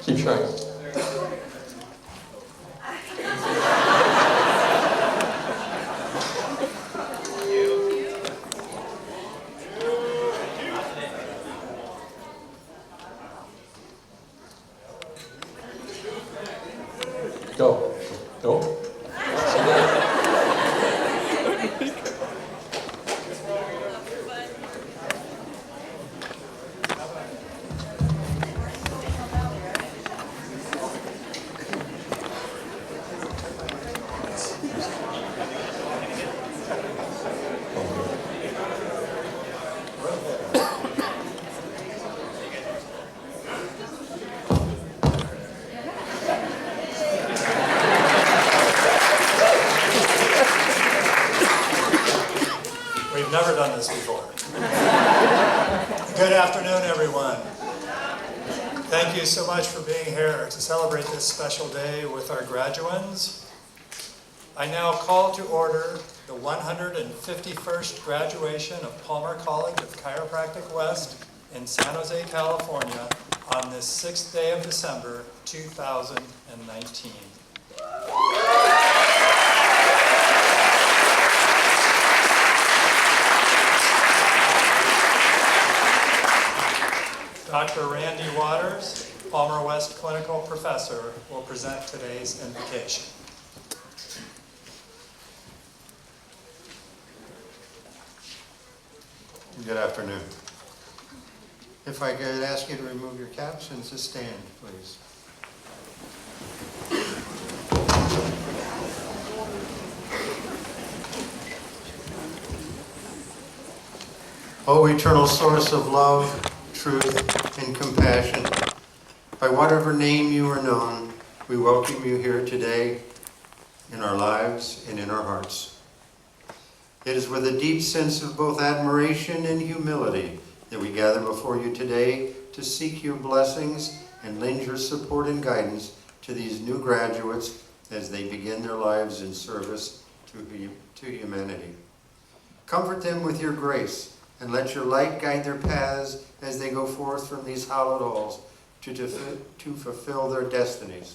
Keep trying. Go. Go. Never done this before. Good afternoon, everyone. Thank you so much for being here to celebrate this special day with our graduands. I now call to order the 151st graduation of Palmer College of Chiropractic West in San Jose, California on this 6th day of December, 2019. Dr. Randy Waters, Palmer West Clinical Professor, will present today's invocation. Good afternoon. If I could ask you to remove your caps and to stand, please. O eternal source of love, truth, and compassion, By whatever name you are known, we welcome you here today in our lives and in our hearts. It is with a deep sense of both admiration and humility that we gather before you today to seek your blessings and lend your support and guidance to these new graduates as they begin their lives in service to humanity. Comfort them with your grace and let your light guide their paths as they go forth from these hallowed halls to fulfill their destinies.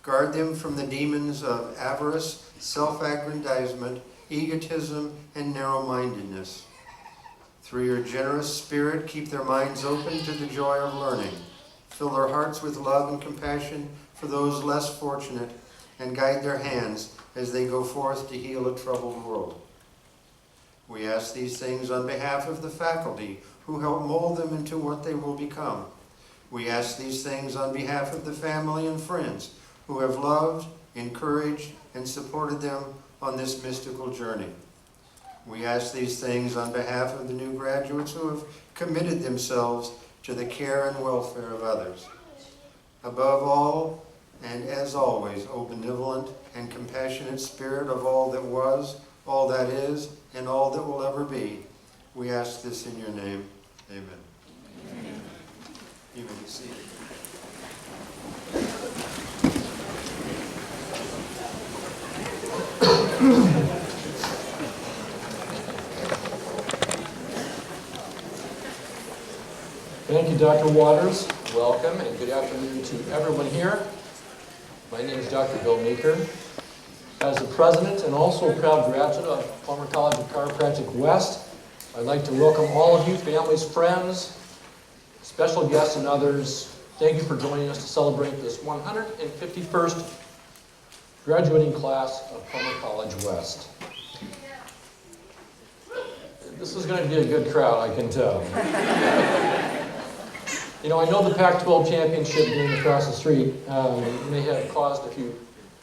Guard them from the demons of avarice, self-aggrandizement, egotism, and narrow-mindedness. Through your generous spirit, keep their minds open to the joy of learning. Fill their hearts with love and compassion for those less fortunate, and guide their hands as they go forth to heal a troubled world. We ask these things on behalf of the faculty who help mold them into what they will become. We ask these things on behalf of the family and friends who have loved, encouraged, and supported them on this mystical journey. We ask these things on behalf of the new graduates who have committed themselves to the care and welfare of others. Above all, and as always, O benevolent and compassionate Spirit of all that was, all that is, and all that will ever be, we ask this in your name. Amen. Amen. You may be seated. Thank you, Dr. Waters. Welcome and good afternoon to everyone here. My name is Dr. Bill Meeker. As the president and also a proud graduate of Palmer College of Chiropractic West, I'd like to welcome all of you, families, friends, special guests, and others. Thank you for joining us to celebrate this 151st graduating class of Palmer College West. This is going to be a good crowd, I can tell. You know, I know the Pac-12 championship game across the street may have caused a few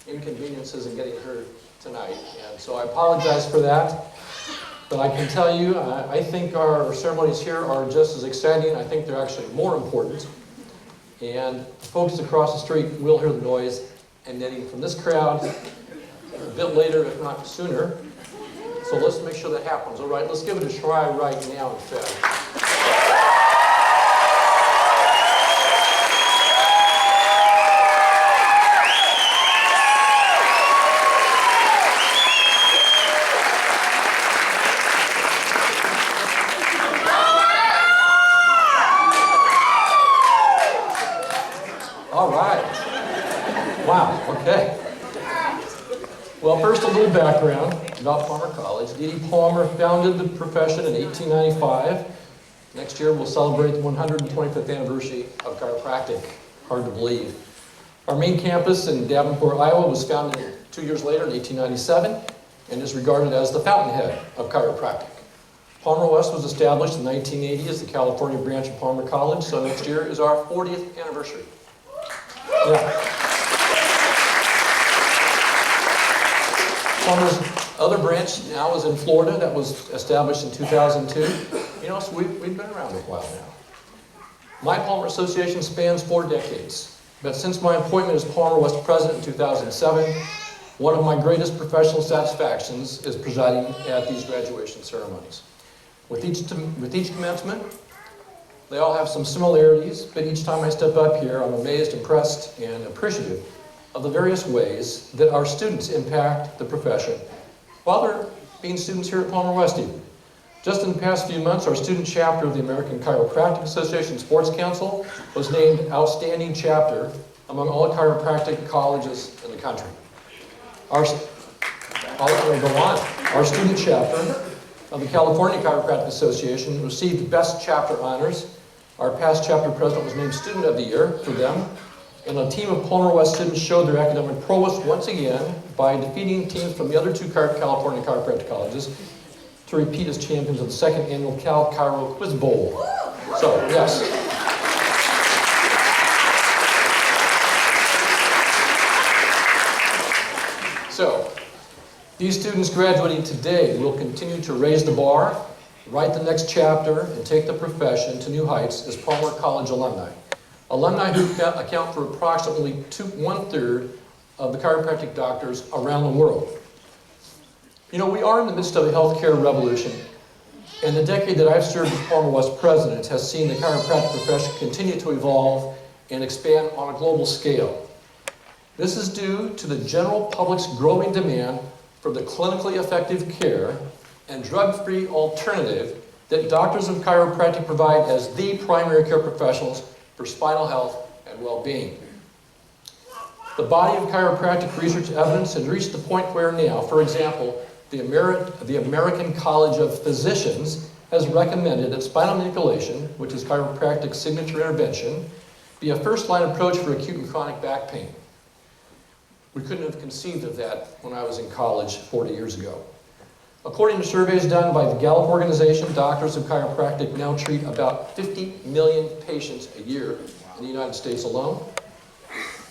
inconveniences in getting here tonight, and so I apologize for that. But I can tell you, I think our ceremonies here are just as exciting. I think they're actually more important. And the folks across the street will hear the noise emanating from this crowd a bit later, if not sooner. So let's make sure that happens. All right, let's give it a try right now instead. All right. Wow, okay. Well, first a little background about Palmer College. D.D. Palmer founded the profession in 1895. Next year we'll celebrate the 125th anniversary of chiropractic. Hard to believe. Our main campus in Davenport, Iowa was founded 2 years later in 1897 and is regarded as the fountainhead of chiropractic. Palmer West was established in 1980 as the California branch of Palmer College, so next year is our 40th anniversary. Yeah. Palmer's other branch now is in Florida. That was established in 2002. You know, so we've been around a while now. My Palmer Association spans 4 decades, but since my appointment as Palmer West president in 2007, one of my greatest professional satisfactions is presiding at these graduation ceremonies. With each commencement, they all have some similarities, but each time I step up here, I'm amazed, impressed, and appreciative of the various ways that our students impact the profession while they're being students here at Palmer West even. Just in the past few months, our student chapter of the American Chiropractic Association Sports Council was named Outstanding Chapter among all chiropractic colleges in the country. Our student chapter of the California Chiropractic Association received Best Chapter honors. Our past chapter president was named Student of the Year for them. And a team of Palmer West students showed their academic prowess once again by defeating teams from the other 2 California chiropractic colleges to repeat as champions of the 2nd annual Cal Chiro Quiz Bowl. So, yes. So, these students graduating today will continue to raise the bar, write the next chapter, and take the profession to new heights as Palmer College alumni. alumni who account for approximately 1/3 of the chiropractic doctors around the world. You know, we are in the midst of a healthcare revolution, and the decade that I've served as Palmer West president has seen the chiropractic profession continue to evolve and expand on a global scale. This is due to the general public's growing demand for the clinically effective care and drug-free alternative that doctors of chiropractic provide as the primary care professionals for spinal health and well-being. The body of chiropractic research evidence has reached the point where now, for example, the American College of Physicians has recommended that spinal manipulation, which is chiropractic's signature intervention, be a first-line approach for acute and chronic back pain. We couldn't have conceived of that when I was in college 40 years ago. According to surveys done by the Gallup organization, doctors of chiropractic now treat about 50 million patients a year in the United States alone.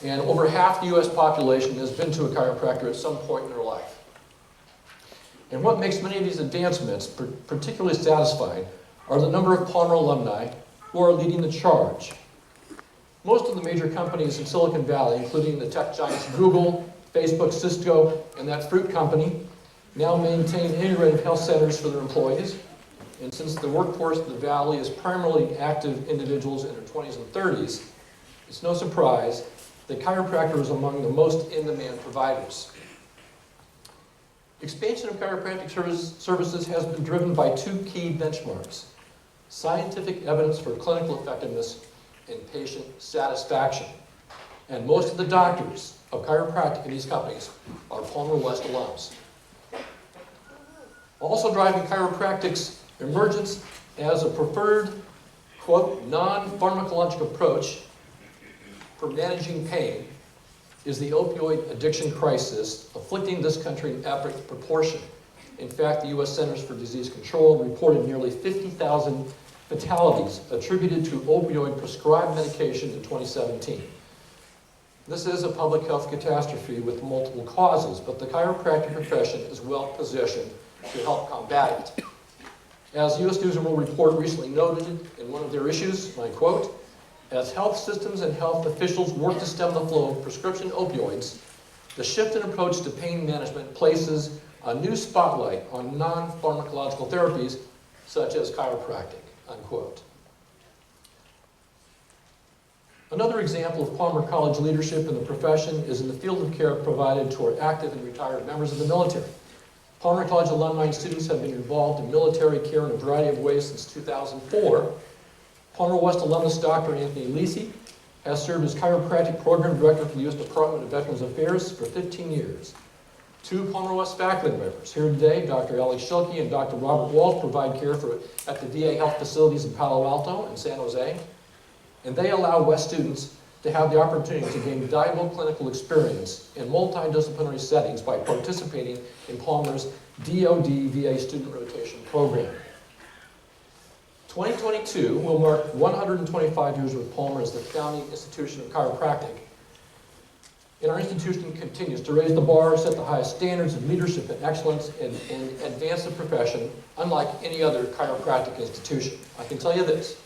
And over half the U.S. population has been to a chiropractor at some point in their life. And what makes many of these advancements particularly satisfying are the number of Palmer alumni who are leading the charge. Most of the major companies in Silicon Valley, including the tech giants Google, Facebook, Cisco, and that fruit company, now maintain integrative health centers for their employees. And since the workforce of the Valley is primarily active individuals in their 20s and 30s, it's no surprise that chiropractor is among the most in-demand providers. Expansion of chiropractic services has been driven by two key benchmarks: scientific evidence for clinical effectiveness and patient satisfaction. And most of the doctors of chiropractic in these companies are Palmer West alums. Also driving chiropractic's emergence as a preferred, quote, non-pharmacologic approach for managing pain is the opioid addiction crisis afflicting this country in epic proportion. In fact, the U.S. Centers for Disease Control reported nearly 50,000 fatalities attributed to opioid prescribed medication in 2017. This is a public health catastrophe with multiple causes, but the chiropractic profession is well positioned to help combat it. As U.S. News & World Report recently noted in one of their issues, and I quote, "As health systems and health officials work to stem the flow of prescription opioids, the shift in approach to pain management places a new spotlight on non-pharmacological therapies such as chiropractic," unquote. Another example of Palmer College leadership in the profession is in the field of care provided to our active and retired members of the military. Palmer College alumni and students have been involved in military care in a variety of ways since 2004. Palmer West alumnus Dr. Anthony Lisi has served as chiropractic program director for the U.S. Department of Veterans Affairs for 15 years. Two Palmer West faculty members here today, Dr. Alex Schilke and Dr. Robert Walsh, provide care at the VA health facilities in Palo Alto and San Jose. And they allow West students to have the opportunity to gain valuable clinical experience in multidisciplinary settings by participating in Palmer's DoD VA student rotation program. 2022 will mark 125 years with Palmer as the founding institution of chiropractic. And our institution continues to raise the bar, set the highest standards of leadership and excellence, and advance the profession unlike any other chiropractic institution. I can tell you this: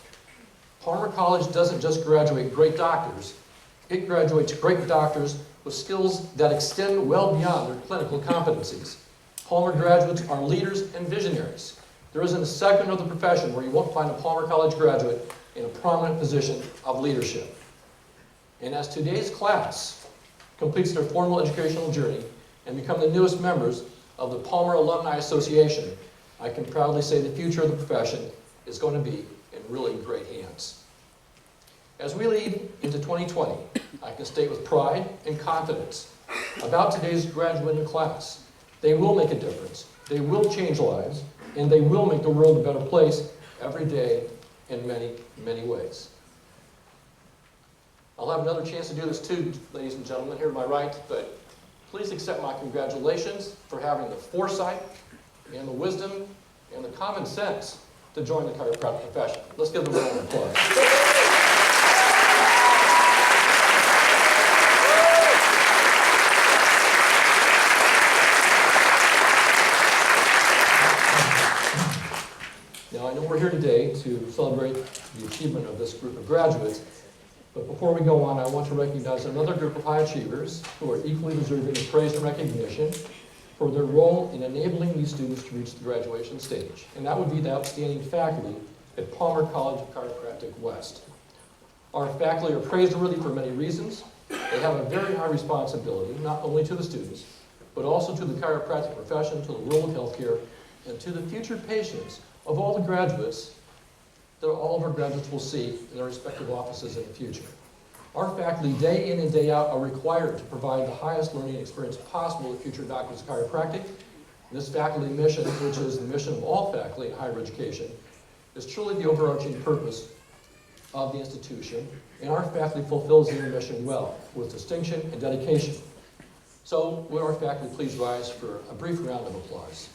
Palmer College doesn't just graduate great doctors, it graduates great doctors with skills that extend well beyond their clinical competencies. Palmer graduates are leaders and visionaries. There isn't a segment of the profession where you won't find a Palmer College graduate in a prominent position of leadership. And as today's class completes their formal educational journey and become the newest members of the Palmer Alumni Association, I can proudly say the future of the profession is going to be in really great hands. As we lead into 2020, I can state with pride and confidence about today's graduating class. They will make a difference, they will change lives, and they will make the world a better place every day in many, many ways. I'll have another chance to do this too, ladies and gentlemen, here to my right, but please accept my congratulations for having the foresight and the wisdom and the common sense to join the chiropractic profession. Let's give them a round of applause. Now, I know we're here today to celebrate the achievement of this group of graduates, But before we go on, I want to recognize another group of high achievers who are equally deserving of praise and recognition for their role in enabling these students to reach the graduation stage. And that would be the outstanding faculty at Palmer College of Chiropractic West. Our faculty are praiseworthy for many reasons. They have a very high responsibility, not only to the students, but also to the chiropractic profession, to the world of healthcare, and to the future patients of all the graduates that all of our graduates will see in their respective offices in the future. Our faculty, day in and day out, are required to provide the highest learning experience possible to future doctors of chiropractic. This faculty mission, which is the mission of all faculty in higher education, is truly the overarching purpose of the institution, and our faculty fulfills their mission well, with distinction and dedication. So, will our faculty please rise for a brief round of applause.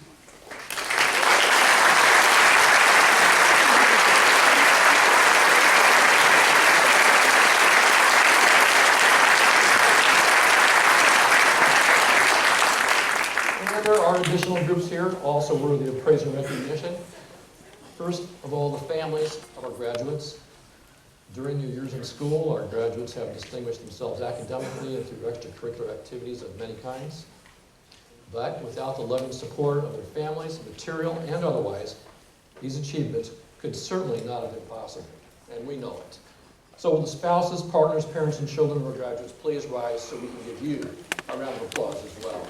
And there are additional groups here also worthy of praise and recognition. First of all, the families of our graduates. During their years in school, our graduates have distinguished themselves academically and through extracurricular activities of many kinds. But without the love and support of their families, material and otherwise, these achievements could certainly not have been possible, and we know it. So will the spouses, partners, parents, and children of our graduates please rise so we can give you a round of applause as well.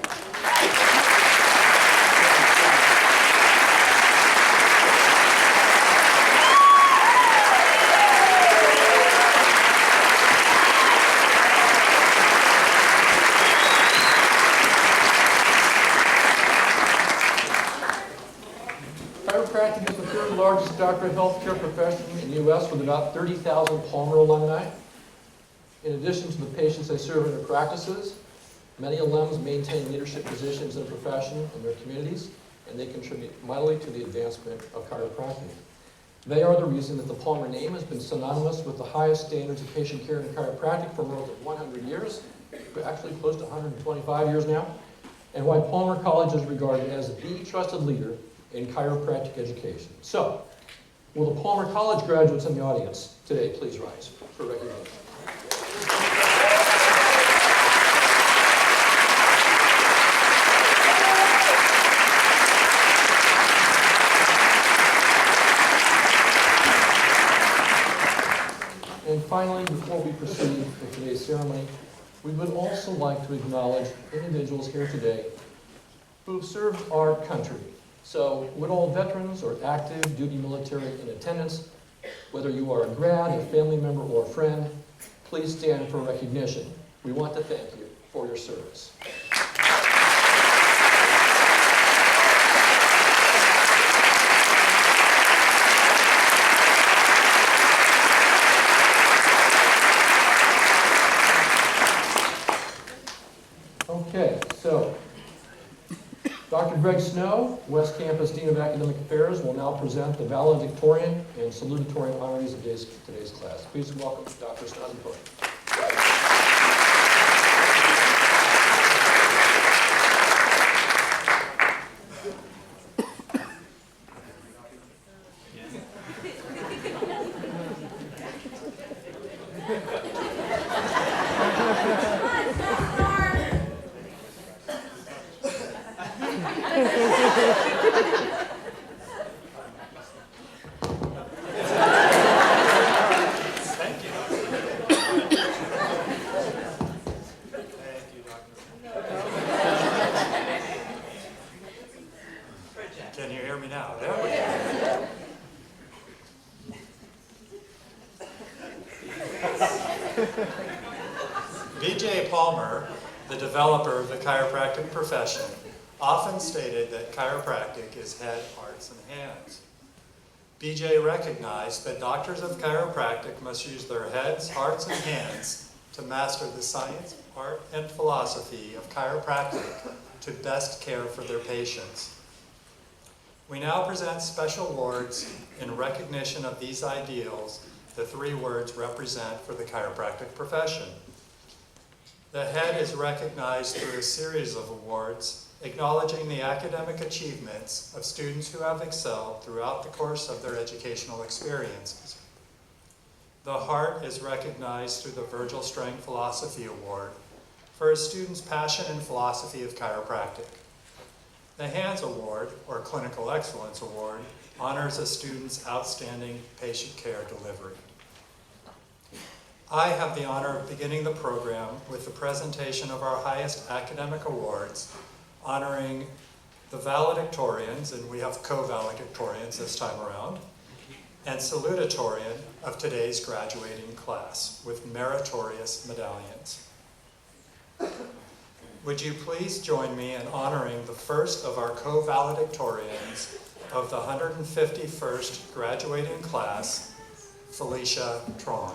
Chiropractic is the third largest doctorate healthcare profession in the U.S. with about 30,000 Palmer alumni. In addition to the patients they serve in their practices, many alums maintain leadership positions in the profession and their communities, and they contribute mightily to the advancement of chiropractic. They are the reason that the Palmer name has been synonymous with the highest standards of patient care in chiropractic for more than 100 years, actually close to 125 years now, and why Palmer College is regarded as the trusted leader in chiropractic education. So, will the Palmer College graduates in the audience today please rise for recognition? And finally, before we proceed with today's ceremony, we would also like to acknowledge individuals here today who have served our country. So, would all veterans or active duty military in attendance, whether you are a grad, a family member, or a friend, please stand for recognition. We want to thank you for your service. Okay, so Dr. Greg Snow, West Campus Dean of Academic Affairs, will now present the Valedictorian and Salutatorian honorees of today's class. Please welcome Dr. Snow to the podium. Can you hear me now? There we go. B.J. Palmer, the developer of the chiropractic profession, often stated that chiropractic is head, hearts, and hands. B.J. recognized that doctors of chiropractic must use their heads, hearts, and hands to master the science, art, and philosophy of chiropractic to best care for their patients. We now present special awards in recognition of these ideals the three words represent for the chiropractic profession. The head is recognized through a series of awards acknowledging the academic achievements of students who have excelled throughout the course of their educational experiences. The heart is recognized through the Virgil Strang Philosophy Award for a student's passion and philosophy of chiropractic. The Hands Award, or Clinical Excellence Award, honors a student's outstanding patient care delivery. I have the honor of beginning the program with the presentation of our highest academic awards, honoring the valedictorians, and we have co-valedictorians this time around, and salutatorian of today's graduating class with meritorious medallions. Would you please join me in honoring the first of our co-valedictorians of the 151st graduating class, Felicia Trong.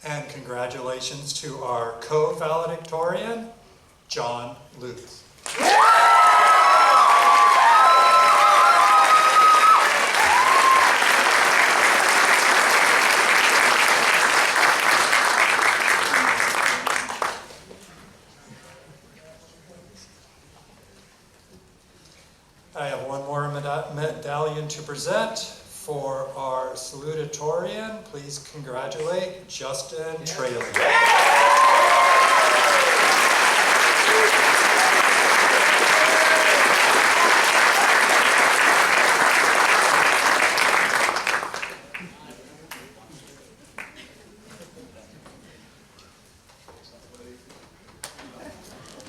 And congratulations to our co-valedictorian, John Luth. I have one more medallion to present. For our salutatorian, please congratulate Justin Traylor.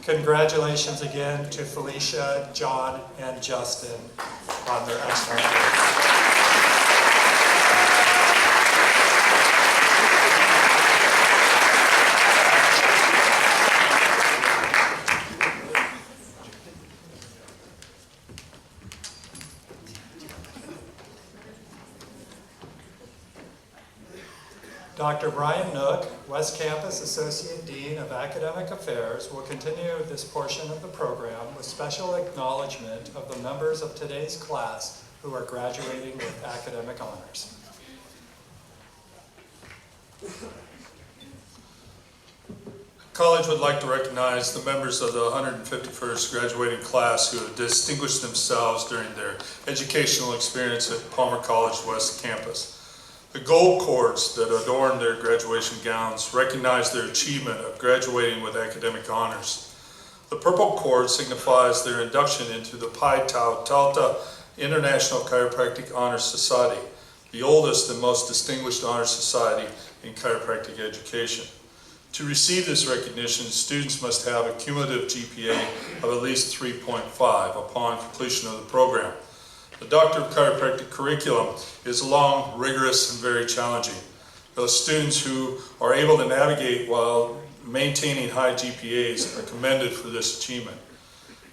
Congratulations again to Felicia, John, and Justin on their excellent work. Dr. Brian Nook, West Campus Associate Dean of Academic Affairs, will continue this portion of the program with special acknowledgement of the members of today's class who are graduating with academic honors. College would like to recognize the members of the 151st graduating class who have distinguished themselves during their educational experience at Palmer College West Campus. The gold cords that adorn their graduation gowns recognize their achievement of graduating with academic honors. The purple cord signifies their induction into the Pi Tau Delta International Chiropractic Honors Society, the oldest and most distinguished honors society in chiropractic education. To receive this recognition, students must have a cumulative GPA of at least 3.5 upon completion of the program. The Doctor of Chiropractic curriculum is long, rigorous, and very challenging. Those students who are able to navigate while maintaining high GPAs are commended for this achievement.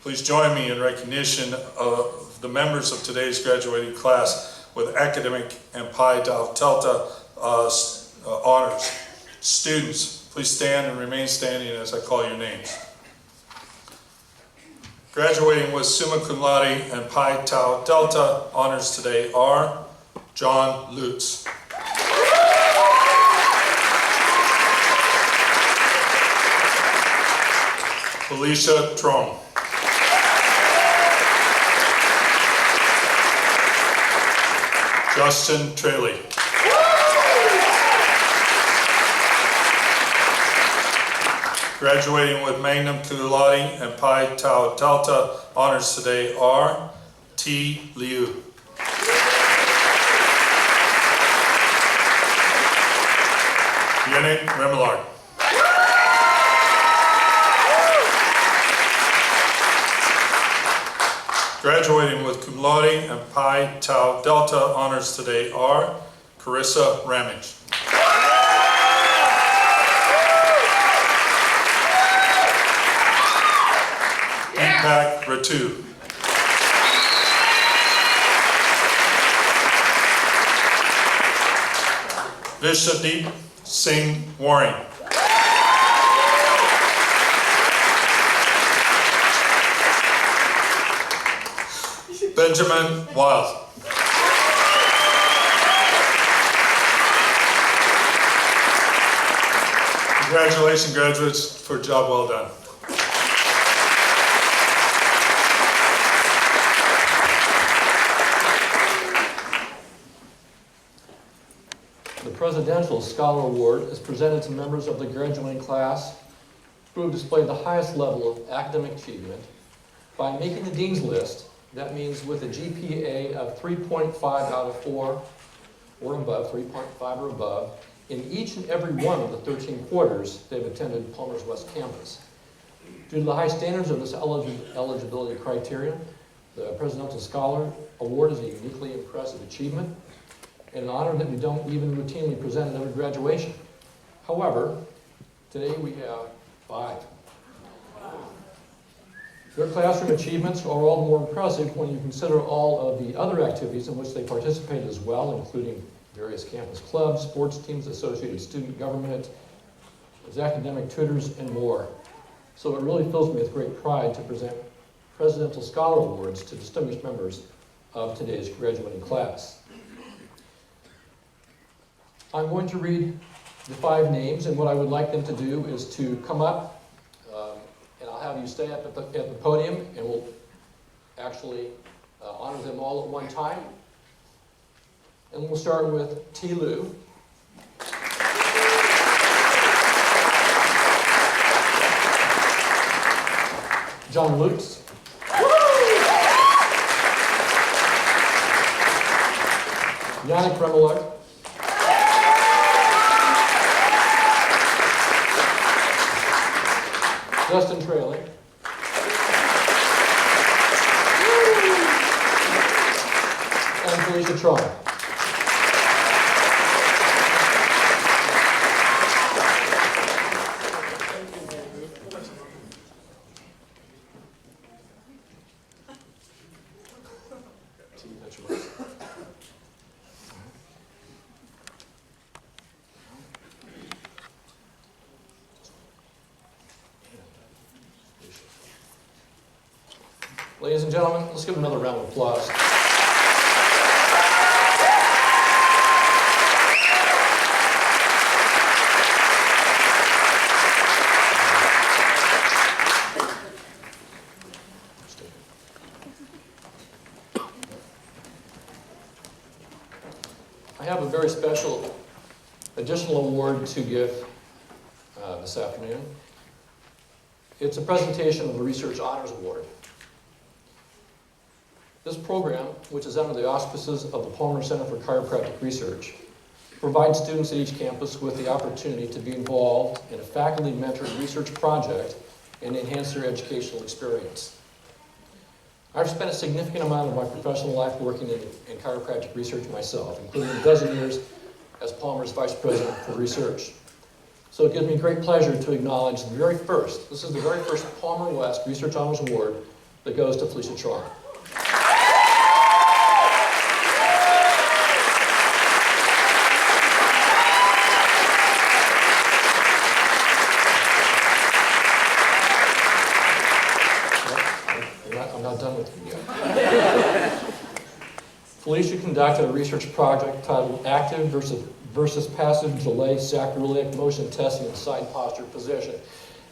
Please join me in recognition of the members of today's graduating class with academic and Pi Tau Delta honors. Students, please stand and remain standing as I call your names. Graduating with summa cum laude and Pi Tau Delta honors today are John Lutz, Felicia Trong, Justin Traylor, graduating with magna cum laude and Pi Tau Delta honors today are T. Liu, Yannick Remillard, graduating with cum laude and Pi Tau Delta honors today are Carissa Ramage, Deepak Ratu, Vishwadeep Singh Waring, Benjamin Wild. Congratulations, graduates, for a job well done. The Presidential Scholar Award is presented to members of the graduating class who have displayed the highest level of academic achievement by making the Dean's List. That means with a GPA of 3.5 out of 4 or above, 3.5 or above, in each and every one of the 13 quarters they've attended Palmer's West Campus. Due to the high standards of this eligibility criterion, the Presidential Scholar Award is a uniquely impressive achievement and an honor that we don't even routinely present at every graduation. However, today we have 5. Their classroom achievements are all the more impressive when you consider all of the other activities in which they participated as well, including various campus clubs, sports teams, associated student government, as academic tutors, and more. So it really fills me with great pride to present Presidential Scholar Awards to distinguished members of today's graduating class. I'm going to read the 5 names, and what I would like them to do is to come up, and I'll have you stay up at the podium, and we'll actually honor them all at one time. And we'll start with T. Lou. John Lutz. Yannick Remelar. Justin Traley. And Felicia Tron. Ladies and gentlemen, let's give them another round of applause. I have a very special additional award to give this afternoon. It's a presentation of the Research Honors Award. This program, which is under the auspices of the Palmer Center for Chiropractic Research, provides students at each campus with the opportunity to be involved in a faculty-mentored research project and enhance their educational experience. I've spent a significant amount of my professional life working in chiropractic research myself, including a dozen years as Palmer's Vice President for Research. So it gives me great pleasure to acknowledge the very first Palmer West Research Honors Award that goes to Felicia Tron. I'm not done with you yet. Felicia conducted a research project titled Active versus Passive Delay Sacroiliac Motion Testing in Side Posture Position.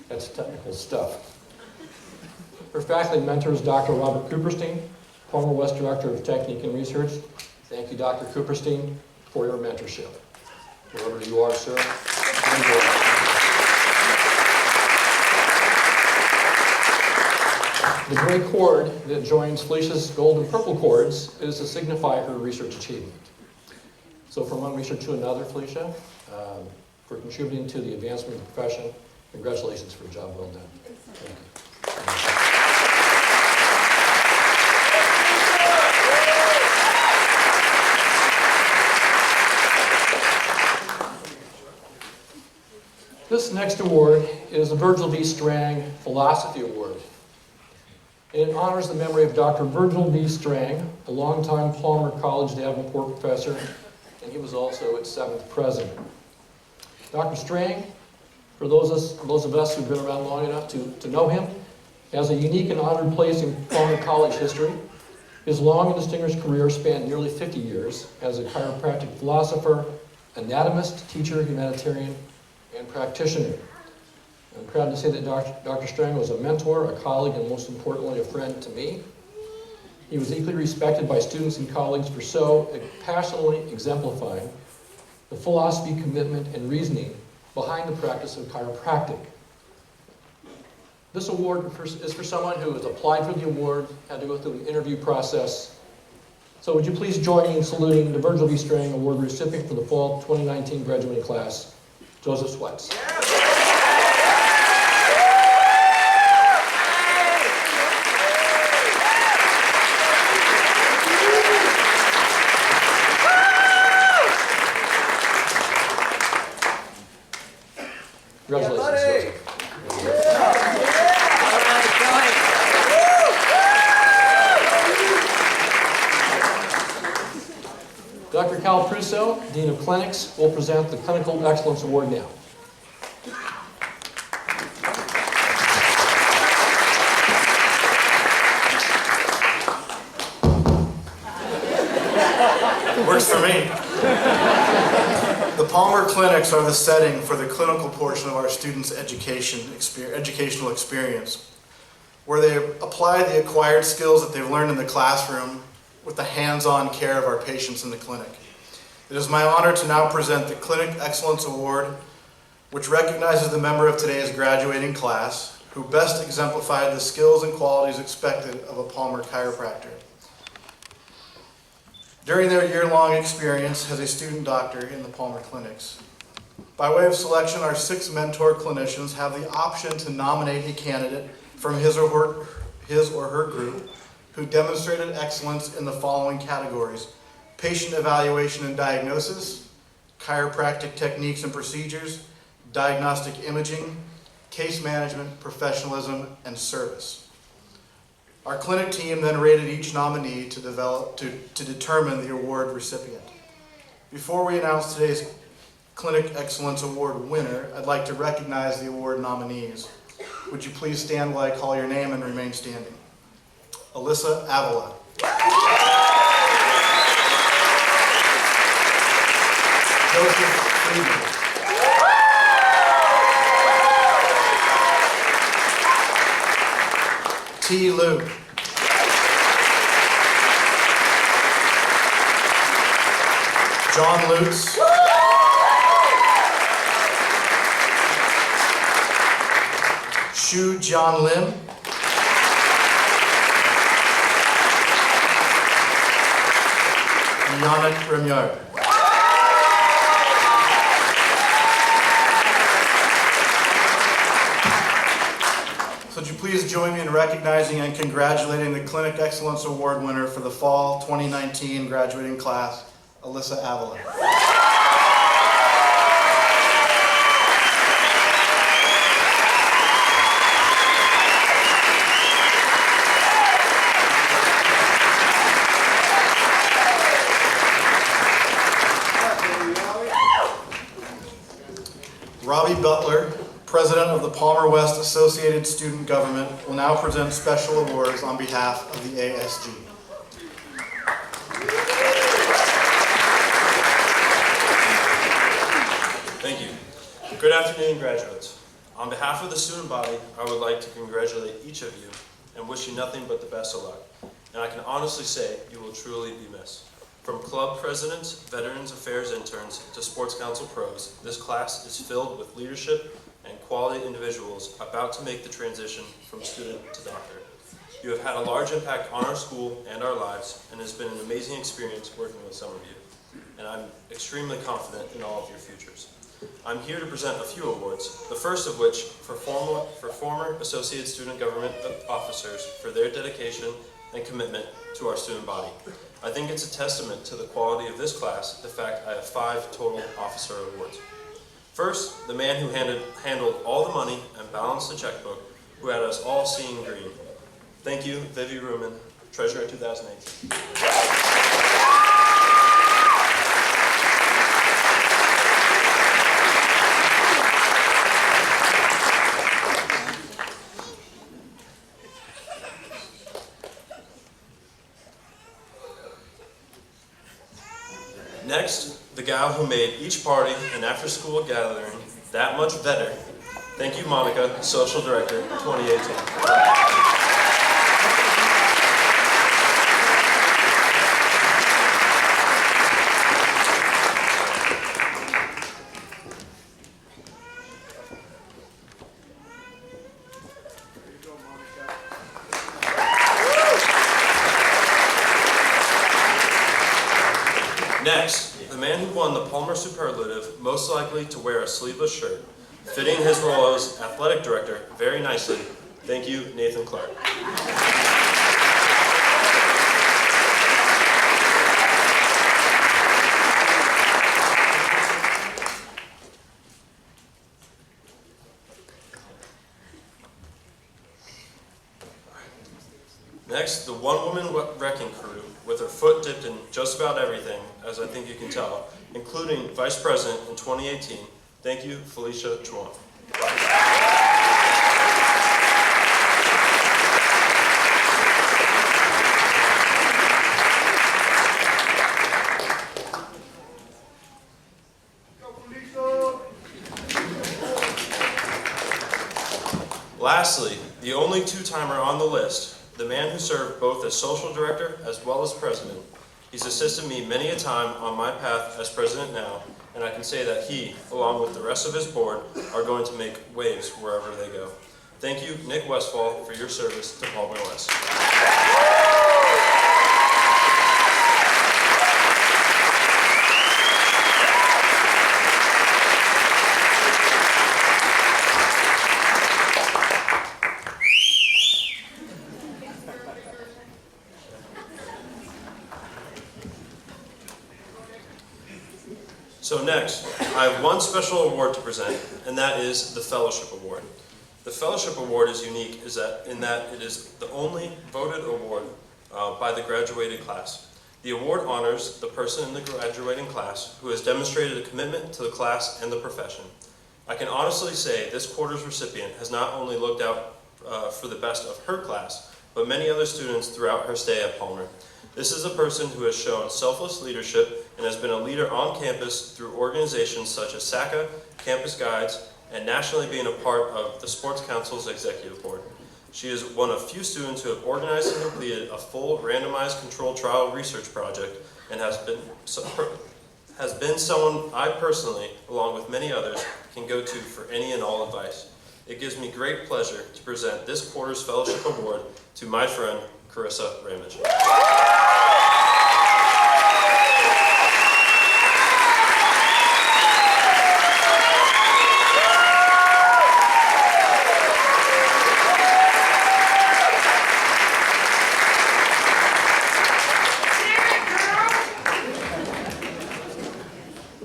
That's technical stuff. Her faculty mentor is Dr. Robert Cooperstein, Palmer West Director of Technique and Research. Thank you, Dr. Cooperstein, for your mentorship. Wherever you are, sir. The gray cord that joins Felicia's gold and purple cords is to signify her research achievement. So from one research to another, Felicia, for contributing to the advancement of the profession, congratulations for a job well done. Thank you. This next award is the Virgil V. Strang Philosophy Award. And it honors the memory of Dr. Virgil V. Strang, a longtime Palmer College Davenport professor, and he was also its 7th president. Dr. Strang, for those of us who've been around long enough to know him, has a unique and honored place in Palmer College history. His long and distinguished career spanned nearly 50 years as a chiropractic philosopher, anatomist, teacher, humanitarian, and practitioner. I'm proud to say that Dr. Strang was a mentor, a colleague, and most importantly, a friend to me. He was equally respected by students and colleagues for so passionately exemplifying the philosophy, commitment, and reasoning behind the practice of chiropractic. This award is for someone who has applied for the award, had to go through an interview process. So would you please join me in saluting the Virgil B. Strang Award recipient for the fall 2019 graduating class, Joseph Sweats. Congratulations, Joseph. Dr. Cal Prusso, Dean of Clinics, will present the Clinical Excellence Award now. Works for me. The Palmer Clinics are the setting for the clinical portion of our students' educational experience, where they apply the acquired skills that they've learned in the classroom with the hands-on care of our patients in the clinic. It is my honor to now present the Clinic Excellence Award, which recognizes the member of today's graduating class who best exemplified the skills and qualities expected of a Palmer chiropractor. During their year-long experience as a student doctor in the Palmer Clinics. By way of selection, our 6 mentor clinicians have the option to nominate a candidate from his or her group who demonstrated excellence in the following categories: patient evaluation and diagnosis, chiropractic techniques and procedures, diagnostic imaging, case management, professionalism, and service. Our clinic team then rated each nominee to determine the award recipient. Before we announce today's Clinic Excellence Award winner, I'd like to recognize the award nominees. Would you please stand while I call your name and remain standing? Alyssa Avila. Joseph Friedman. T. Liu. John Lutz. Shu John Lim. Yannick Remiard. So would you please join me in recognizing and congratulating the Clinic Excellence Award winner for the Fall 2019 graduating class, Alyssa Avila. Robbie Butler, President of the Palmer West Associated Student Government, will now present special awards on behalf of the ASG. Thank you. Good afternoon, graduates. On behalf of the student body, I would like to congratulate each of you and wish you nothing but the best of luck. And I can honestly say you will truly be missed. From club presidents, Veterans Affairs interns, to Sports Council pros, this class is filled with leadership and quality individuals about to make the transition from student to doctor. You have had a large impact on our school and our lives, and it's been an amazing experience working with some of you. And I'm extremely confident in all of your futures. I'm here to present a few awards, the first of which for former Associate Student Government officers for their dedication and commitment to our student body. I think it's a testament to the quality of this class, the fact I have 5 total officer awards. First, the man who handled all the money and balanced the checkbook, who had us all seeing green. Thank you, Vivi Ruman, Treasurer 2018. Next, the gal who made each party and after-school gathering that much better. Thank you, Monica, Social Director, 2018. Next, the man who won the Palmer Superlative, most likely to wear a sleeveless shirt, fitting his role as athletic director very nicely. Thank you, Nathan Clark. Next, the one-woman wrecking crew, with her foot dipped in just about everything, as I think you can tell, including Vice President in 2018. Thank you, Felicia Chuan. Lastly, the only two-timer on the list, the man who served both as social director as well as president. He's assisted me many a time on my path as president now, and I can say that he, along with the rest of his board, are going to make waves wherever they go. Thank you, Nick Westfall, for your service to Palmer West. So next, I have one special award to present, and that is the Fellowship Award. The Fellowship Award is unique in that it is the only voted award by the graduated class. The award honors the person in the graduating class who has demonstrated a commitment to the class and the profession. I can honestly say this quarter's recipient has not only looked out for the best of her class, but many other students throughout her stay at Palmer. This is a person who has shown selfless leadership and has been a leader on campus through organizations such as SACA, Campus Guides, and nationally being a part of the Sports Council's Executive Board. She is one of few students who have organized and completed a full randomized controlled trial research project and has been someone I personally, along with many others, can go to for any and all advice. It gives me great pleasure to present this quarter's Fellowship Award to my friend, Carissa Ramage.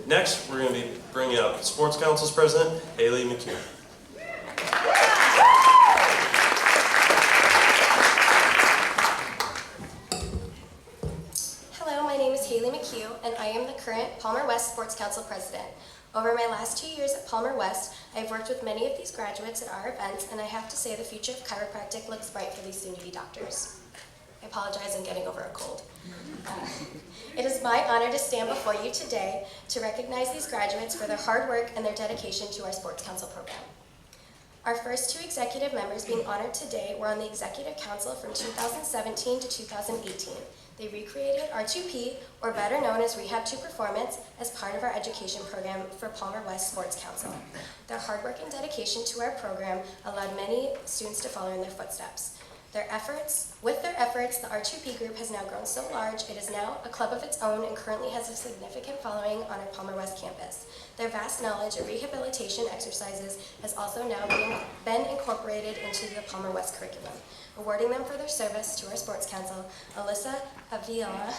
Next, we're going to be bringing up Sports Council's President, Haley McHugh. Hello, my name is Haley McHugh, and I am the current Palmer West Sports Council President. Over my last 2 years at Palmer West, I've worked with many of these graduates at our events, and I have to say the future of chiropractic looks bright for these soon-to-be doctors. I apologize, I'm getting over a cold. It is my honor to stand before you today to recognize these graduates for their hard work and their dedication to our Sports Council program. Our first two executive members being honored today were on the Executive Council from 2017 to 2018. They recreated R2P, or better known as Rehab to Performance, as part of our education program for Palmer West Sports Council. Their hard work and dedication to our program allowed many students to follow in their footsteps. With their efforts, the R2P group has now grown so large, it is now a club of its own and currently has a significant following on our Palmer West campus. Their vast knowledge of rehabilitation exercises has also now been incorporated into the Palmer West curriculum. Awarding them for their service to our Sports Council, Alyssa Avila,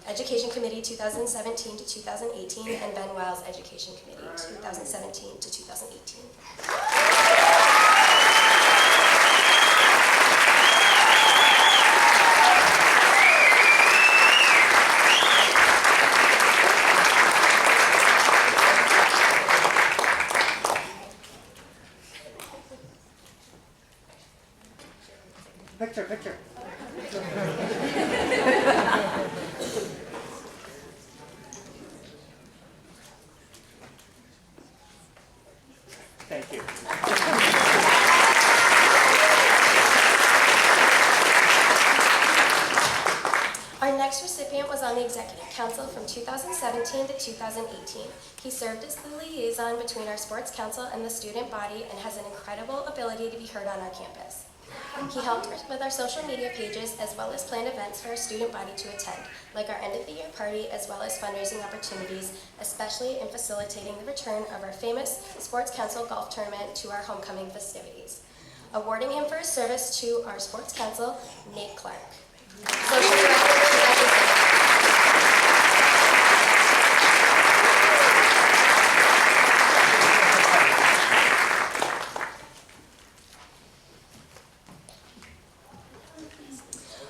Education Committee 2017 to 2018, and Ben Wiles, Education Committee 2017 to 2018. Picture. recipient was on the Executive Council from 2017 to 2018. He served as the liaison between our Sports Council and the student body and has an incredible ability to be heard on our campus. He helped with our social media pages as well as planned events for our student body to attend, like our end of the year party as well as fundraising opportunities, especially in facilitating the return of our famous Sports Council golf tournament to our homecoming festivities. Awarding him for his service to our Sports Council, Nate Clark. Social Director,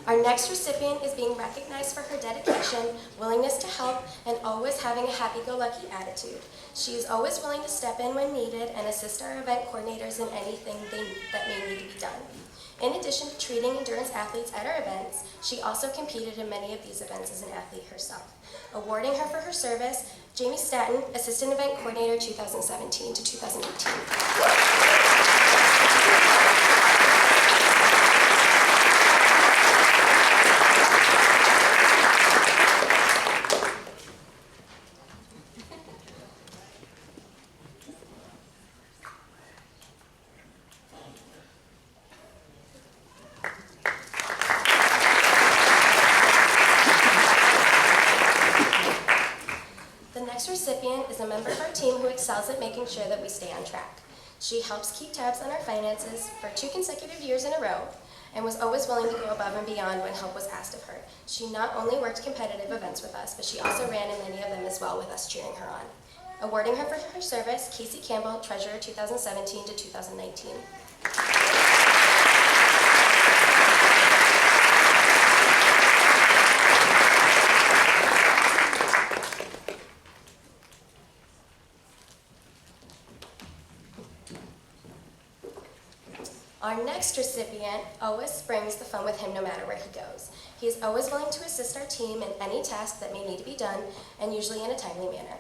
Our next recipient is being recognized for her dedication, willingness to help, and always having a happy-go-lucky attitude. She is always willing to step in when needed and assist our event coordinators in anything that may need to be done. In addition to treating endurance athletes at our events, she also competed in many of these events as an athlete herself. Awarding her for her service, Jamie Staton, Assistant Event Coordinator 2017 to 2018. Recipient is a member of our team who excels at making sure that we stay on track. She helps keep tabs on our finances for 2 consecutive years in a row and was always willing to go above and beyond when help was asked of her. She not only worked competitive events with us, but she also ran in many of them as well with us cheering her on. Awarding her for her service, Casey Campbell, Treasurer 2017 to 2019. Our next recipient always brings the fun with him no matter where he goes. He is always willing to assist our team in any task that may need to be done, and usually in a timely manner.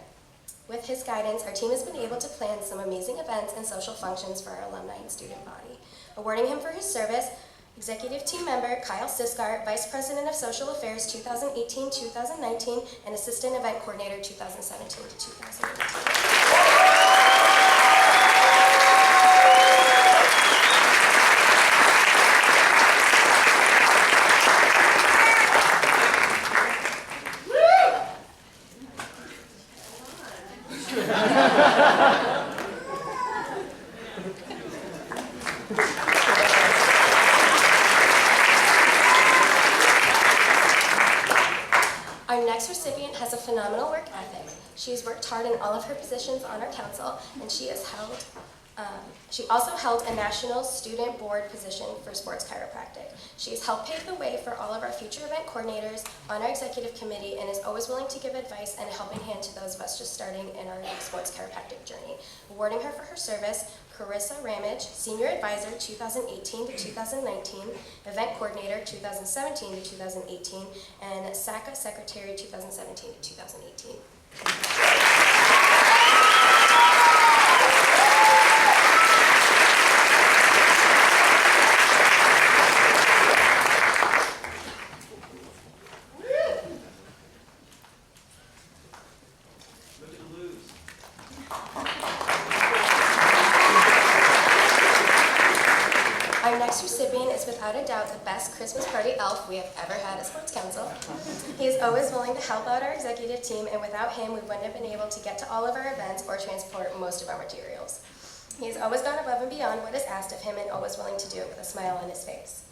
With his guidance, our team has been able to plan some amazing events and social functions for our alumni and student body. Awarding him for his service, Executive Team Member Kyle Siskar, Vice President of Social Affairs 2018-2019, and Assistant Event Coordinator 2017 to 2018. Our next recipient has a phenomenal work ethic. She has worked hard in all of her positions on our council, and she also held a national student board position for sports chiropractic. She has helped pave the way for all of our future event coordinators on our executive committee and is always willing to give advice and a helping hand to those of us just starting in our sports chiropractic journey. Awarding her for her service, Carissa Ramage, Senior Advisor 2018 to 2019, Event Coordinator 2017 to 2018, and SACA Secretary 2017 to 2018. Our next recipient is without a doubt the best Christmas party elf we have ever had at Sports Council. He is always willing to help out our executive team, and without him we wouldn't have been able to get to all of our events or transport most of our materials. He has always gone above and beyond what is asked of him and always willing to do it with a smile on his face.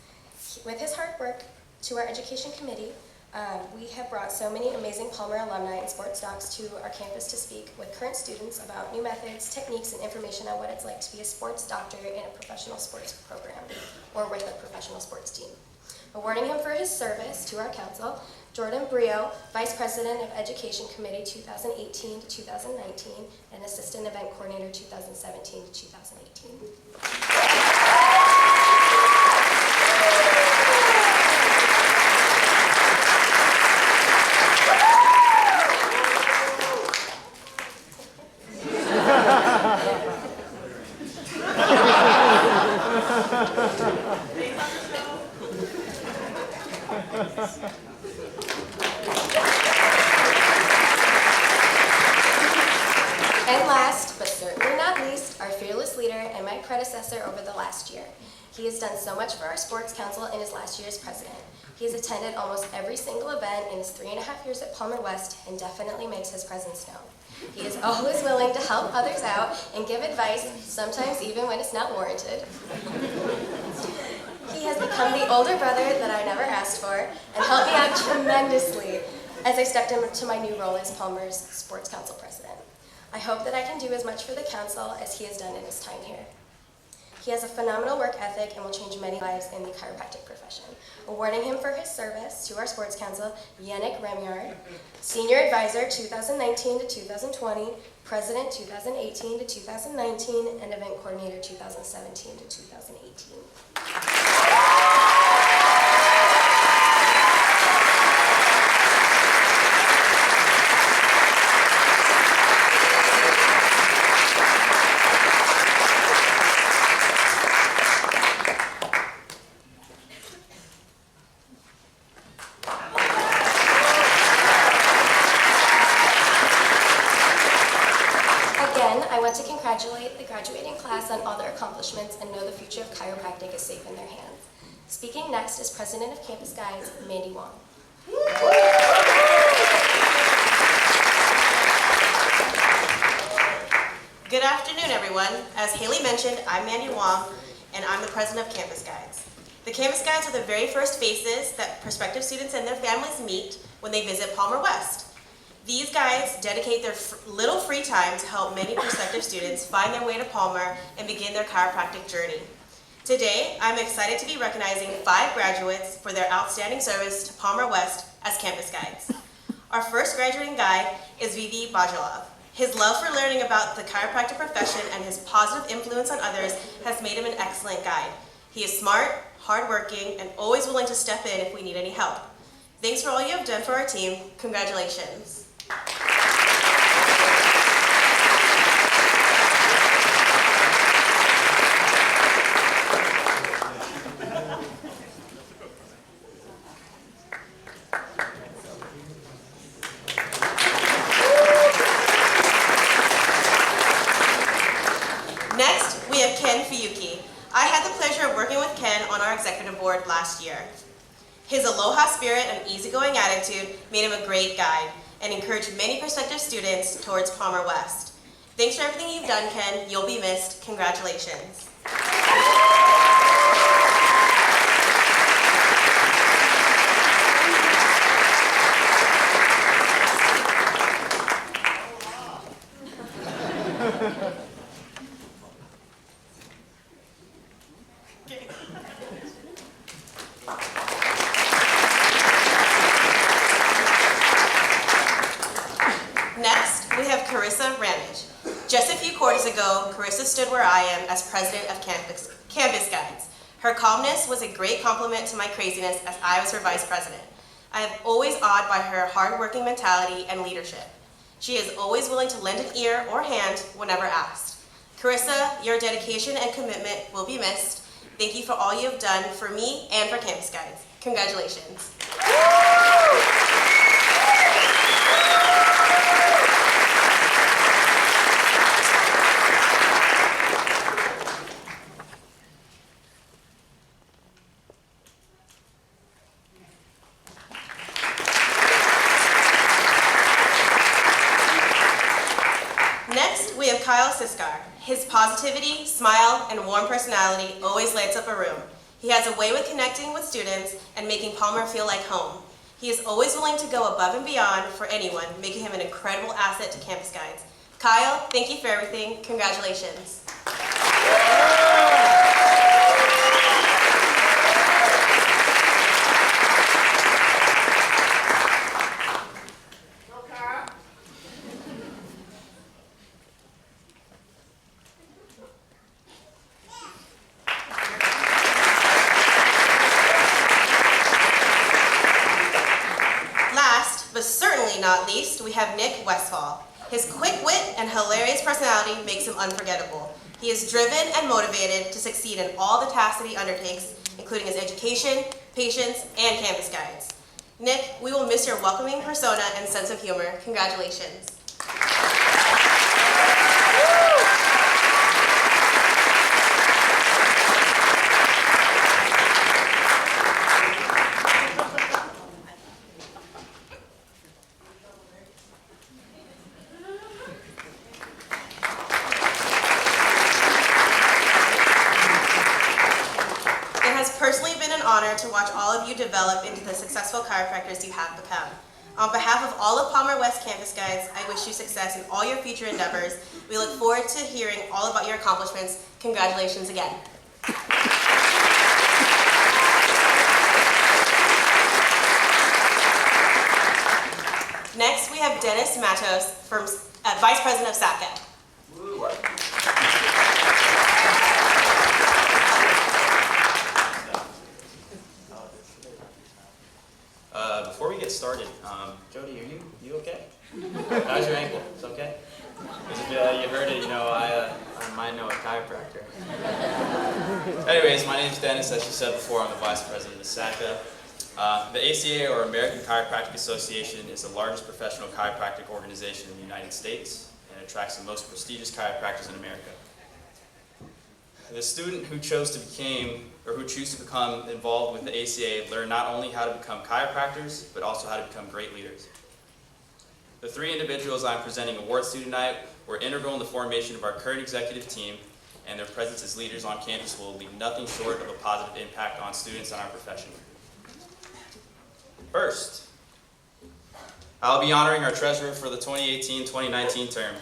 With his hard work to our education committee, we have brought so many amazing Palmer alumni and sports docs to our campus to speak with current students about new methods, techniques, and information on what it's like to be a sports doctor in a professional sports program or with a professional sports team. Awarding him for his service to our council, Jordan Brio, Vice President of Education Committee 2018 to 2019 and Assistant Event Coordinator 2017 to 2018. And last, but certainly not least, our fearless leader and my predecessor over the last year. He has done so much for our sports council in his last year as president. He has attended almost every single event in his 3.5 years at Palmer West and definitely makes his presence known. He is always willing to help others out and give advice, sometimes even when it's not warranted. He has become the older brother that I never asked for and helped me out tremendously as I stepped into my new role as Palmer's Sports Council President. I hope that I can do as much for the council as he has done in his time here. He has a phenomenal work ethic and will change many lives in the chiropractic profession. Awarding him for his service to our sports council, Yannick Remyard, Senior Advisor 2019 to 2020, President 2018 to 2019, and Event Coordinator 2017 to 2018. To congratulate the graduating class on all their accomplishments and know the future of chiropractic is safe in their hands. Speaking next is President of Campus Guides, Mandy Wong. Good afternoon, everyone. As Haley mentioned, I'm Mandy Wong, and I'm the President of Campus Guides. The Campus Guides are the very first faces that prospective students and their families meet when they visit Palmer West. These guides dedicate their little free time to help many prospective students find their way to Palmer and begin their chiropractic journey. Today, I'm excited to be recognizing 5 graduates for their outstanding service to Palmer West as Campus Guides. Our first graduating guide is Vivi Bajalov. His love for learning about the chiropractic profession and his positive influence on others has made him an excellent guide. He is smart, hardworking, and always willing to step in if we need any help. Thanks for all you have done for our team. Congratulations. Next, we have Ken Fuyuki. I had the pleasure of working with Ken on our executive board last year. His aloha spirit and easygoing attitude made him a great guide and encouraged many prospective students towards Palmer West. Thanks for everything you've done, Ken. You'll be missed. Congratulations. Next, we have Carissa Ramage. Just a few quarters ago, Carissa stood where I am as president of Campus Guides. Her calmness was a great compliment to my craziness as I was her vice president. I am always awed by her hard-working mentality and leadership. She is always willing to lend an ear or hand whenever asked. Carissa, your dedication and commitment will be missed. Thank you for all you have done for me and for Campus Guides. Congratulations. Next, we have Kyle Siskar. His positivity, smile, and warm personality always lights up a room. He has a way with connecting with students and making Palmer feel like home. He is always willing to go above and beyond for anyone, making him an incredible asset to Campus Guides. Kyle, thank you for everything. Congratulations. But certainly not least, we have Nick Westfall. His quick wit and hilarious personality makes him unforgettable. He is driven and motivated to succeed in all the tasks that he undertakes, including his education, patience, and Campus Guides. Nick, we will miss your welcoming persona and sense of humor. Congratulations. honor to watch all of you develop into the successful chiropractors you have become. On behalf of all of Palmer West Campus Guides, I wish you success in all your future endeavors. We look forward to hearing all about your accomplishments. Congratulations again. Next, we have Dennis Matos, Vice President of SACA. Before we get started, Jody, are you okay? How's your ankle? It's okay? Because if you heard it, I might know a chiropractor. Anyways, my name's Dennis. As you said before, I'm the Vice President of SACA. The ACA, or American Chiropractic Association, is the largest professional chiropractic organization in the United States and attracts the most prestigious chiropractors in America. The student who choose to become involved with the ACA learn not only how to become chiropractors, but also how to become great leaders. The three individuals I'm presenting awards to tonight were integral in the formation of our current executive team, and their presence as leaders on campus will leave nothing short of a positive impact on students and our profession. First, I'll be honoring our treasurer for the 2018-2019 term.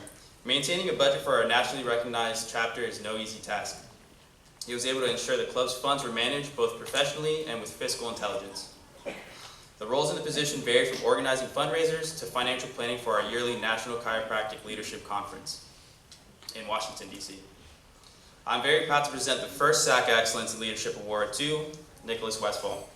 Maintaining a budget for our nationally recognized chapter is no easy task. He was able to ensure the club's funds were managed both professionally and with fiscal intelligence. The roles in the position vary from organizing fundraisers to financial planning for our yearly National Chiropractic Leadership Conference in Washington, D.C. I'm very proud to present the first SACA Excellence in Leadership Award to Nicholas Westfall.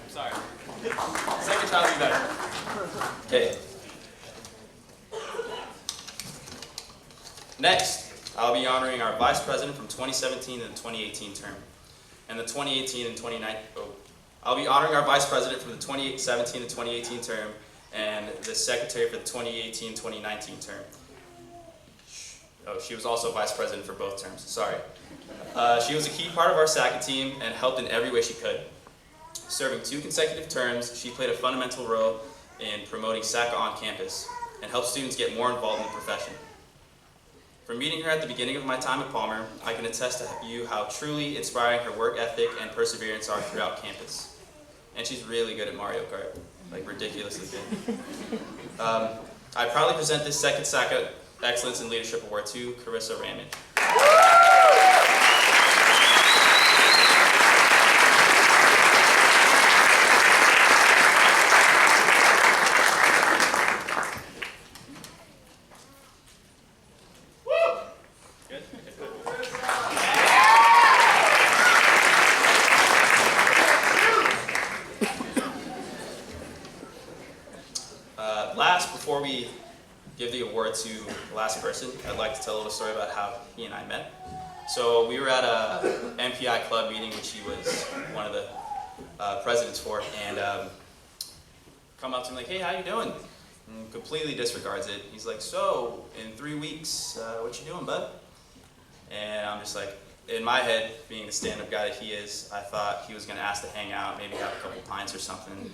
Sorry. Second try will be better. Okay. Next, I'll be honoring our Vice President from 2017 to the 2018 term. And the 2018 and 2019, I'll be honoring our Vice President from the 2017 to 2018 term and the Secretary for the 2018-2019 term. Oh, she was also Vice President for both terms, sorry. She was a key part of our SACA team and helped in every way she could. Serving 2 consecutive terms, she played a fundamental role in promoting SACA on campus and helped students get more involved in the profession. From meeting her at the beginning of my time at Palmer, I can attest to you how truly inspiring her work ethic and perseverance are throughout campus. And she's really good at Mario Kart, like ridiculously good. I proudly present this second SACA Excellence in Leadership Award to Carissa Ramage. Before we give the award to the last person, I'd like to tell a little story about how he and I met. So we were at a MPI club meeting, which he was one of the presidents for, and come up to me like, hey, how you doing? And completely disregards it. He's like, so, in 3 weeks, what you doing, bud? And I'm just like, in my head, being the stand-up guy that he is, I thought he was going to ask to hang out, maybe have a couple pints or something.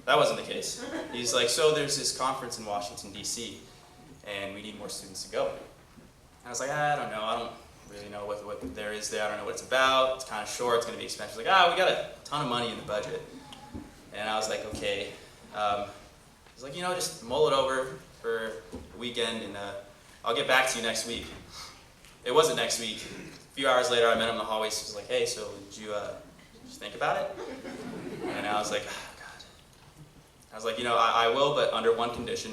That wasn't the case. He's like, so there's this conference in Washington, D.C., and we need more students to go. And I was like, I don't know. I don't really know what there is there. I don't know what it's about. It's kind of short. It's going to be expensive. He's like, we got a ton of money in the budget. And I was like, okay. He's like, just mull it over for the weekend, and I'll get back to you next week. It wasn't next week. A few hours later, I met him in the hallway. He was like, hey, so did you just think about it? And I was like, I was like, I will, but under one condition.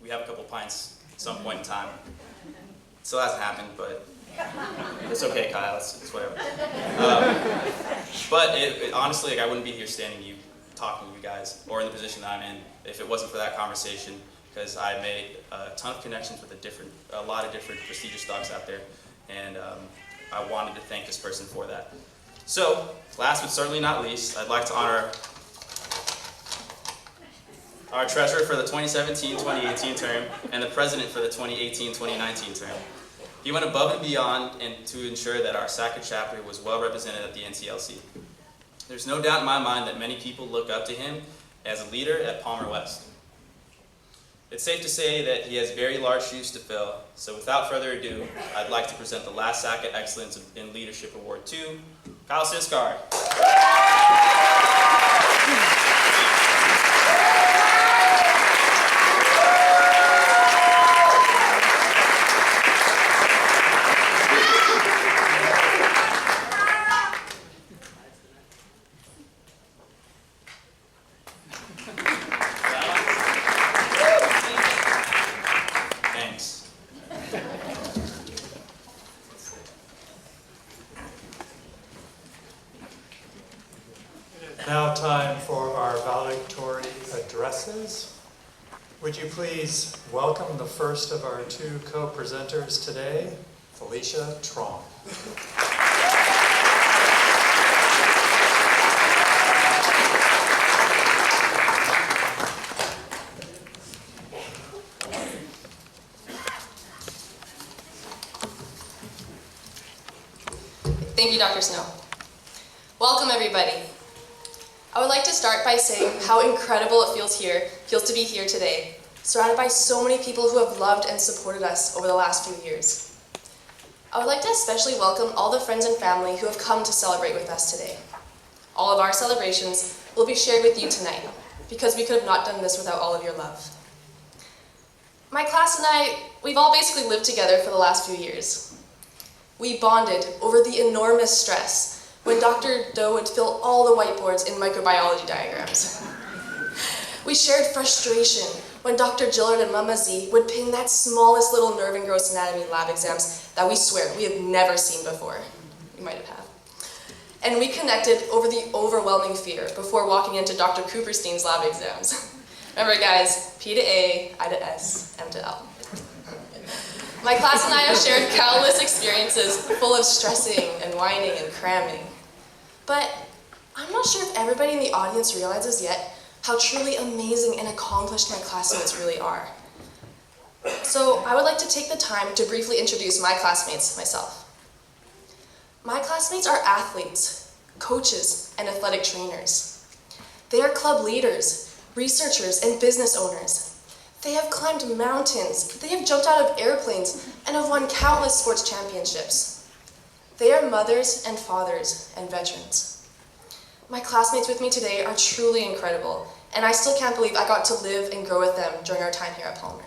We have a couple pints at some point in time. It still hasn't happened, but it's okay, Kyle. It's whatever. But honestly, I wouldn't be here talking to you guys, or in the position that I'm in, if it wasn't for that conversation, because I made a ton of connections with a lot of different prestigious dogs out there, and I wanted to thank this person for that. So, last but certainly not least, I'd like to honor our treasurer for the 2017-2018 term, and the president for the 2018-2019 term. He went above and beyond and to ensure that our SACA chapter was well represented at the NCLC. There's no doubt in my mind that many people look up to him as a leader at Palmer West. It's safe to say that he has very large shoes to fill, so without further ado, I'd like to present the last SACA Excellence in Leadership Award to Kyle Cisco. Now time for our valedictorian addresses. Would you please welcome the first of our two co-presenters today, Felicia Trong. Thank you, Dr. Snow. Welcome, everybody. I would like to start by saying how incredible it feels to be here today, surrounded by so many people who have loved and supported us over the last few years. I would like to especially welcome all the friends and family who have come to celebrate with us today. All of our celebrations will be shared with you tonight, because we could have not done this without all of your love. My class and I, we've all basically lived together for the last few years. We bonded over the enormous stress when Dr. Doe would fill all the whiteboards in microbiology diagrams. We shared frustration when Dr. Gillard and Mama Z would ping that smallest little nerve and gross anatomy lab exams that we swear we have never seen before. You might have. And we connected over the overwhelming fear before walking into Dr. Cooperstein's lab exams. Remember guys, P to A, I to S, M to L. My class and I have shared countless experiences full of stressing and whining and cramming. But I'm not sure if everybody in the audience realizes yet how truly amazing and accomplished my classmates really are. So I would like to take the time to briefly introduce my classmates myself. My classmates are athletes, coaches, and athletic trainers. They are club leaders, researchers, and business owners. They have climbed mountains, they have jumped out of airplanes, and have won countless sports championships. They are mothers and fathers and veterans. My classmates with me today are truly incredible, and I still can't believe I got to live and grow with them during our time here at Palmer.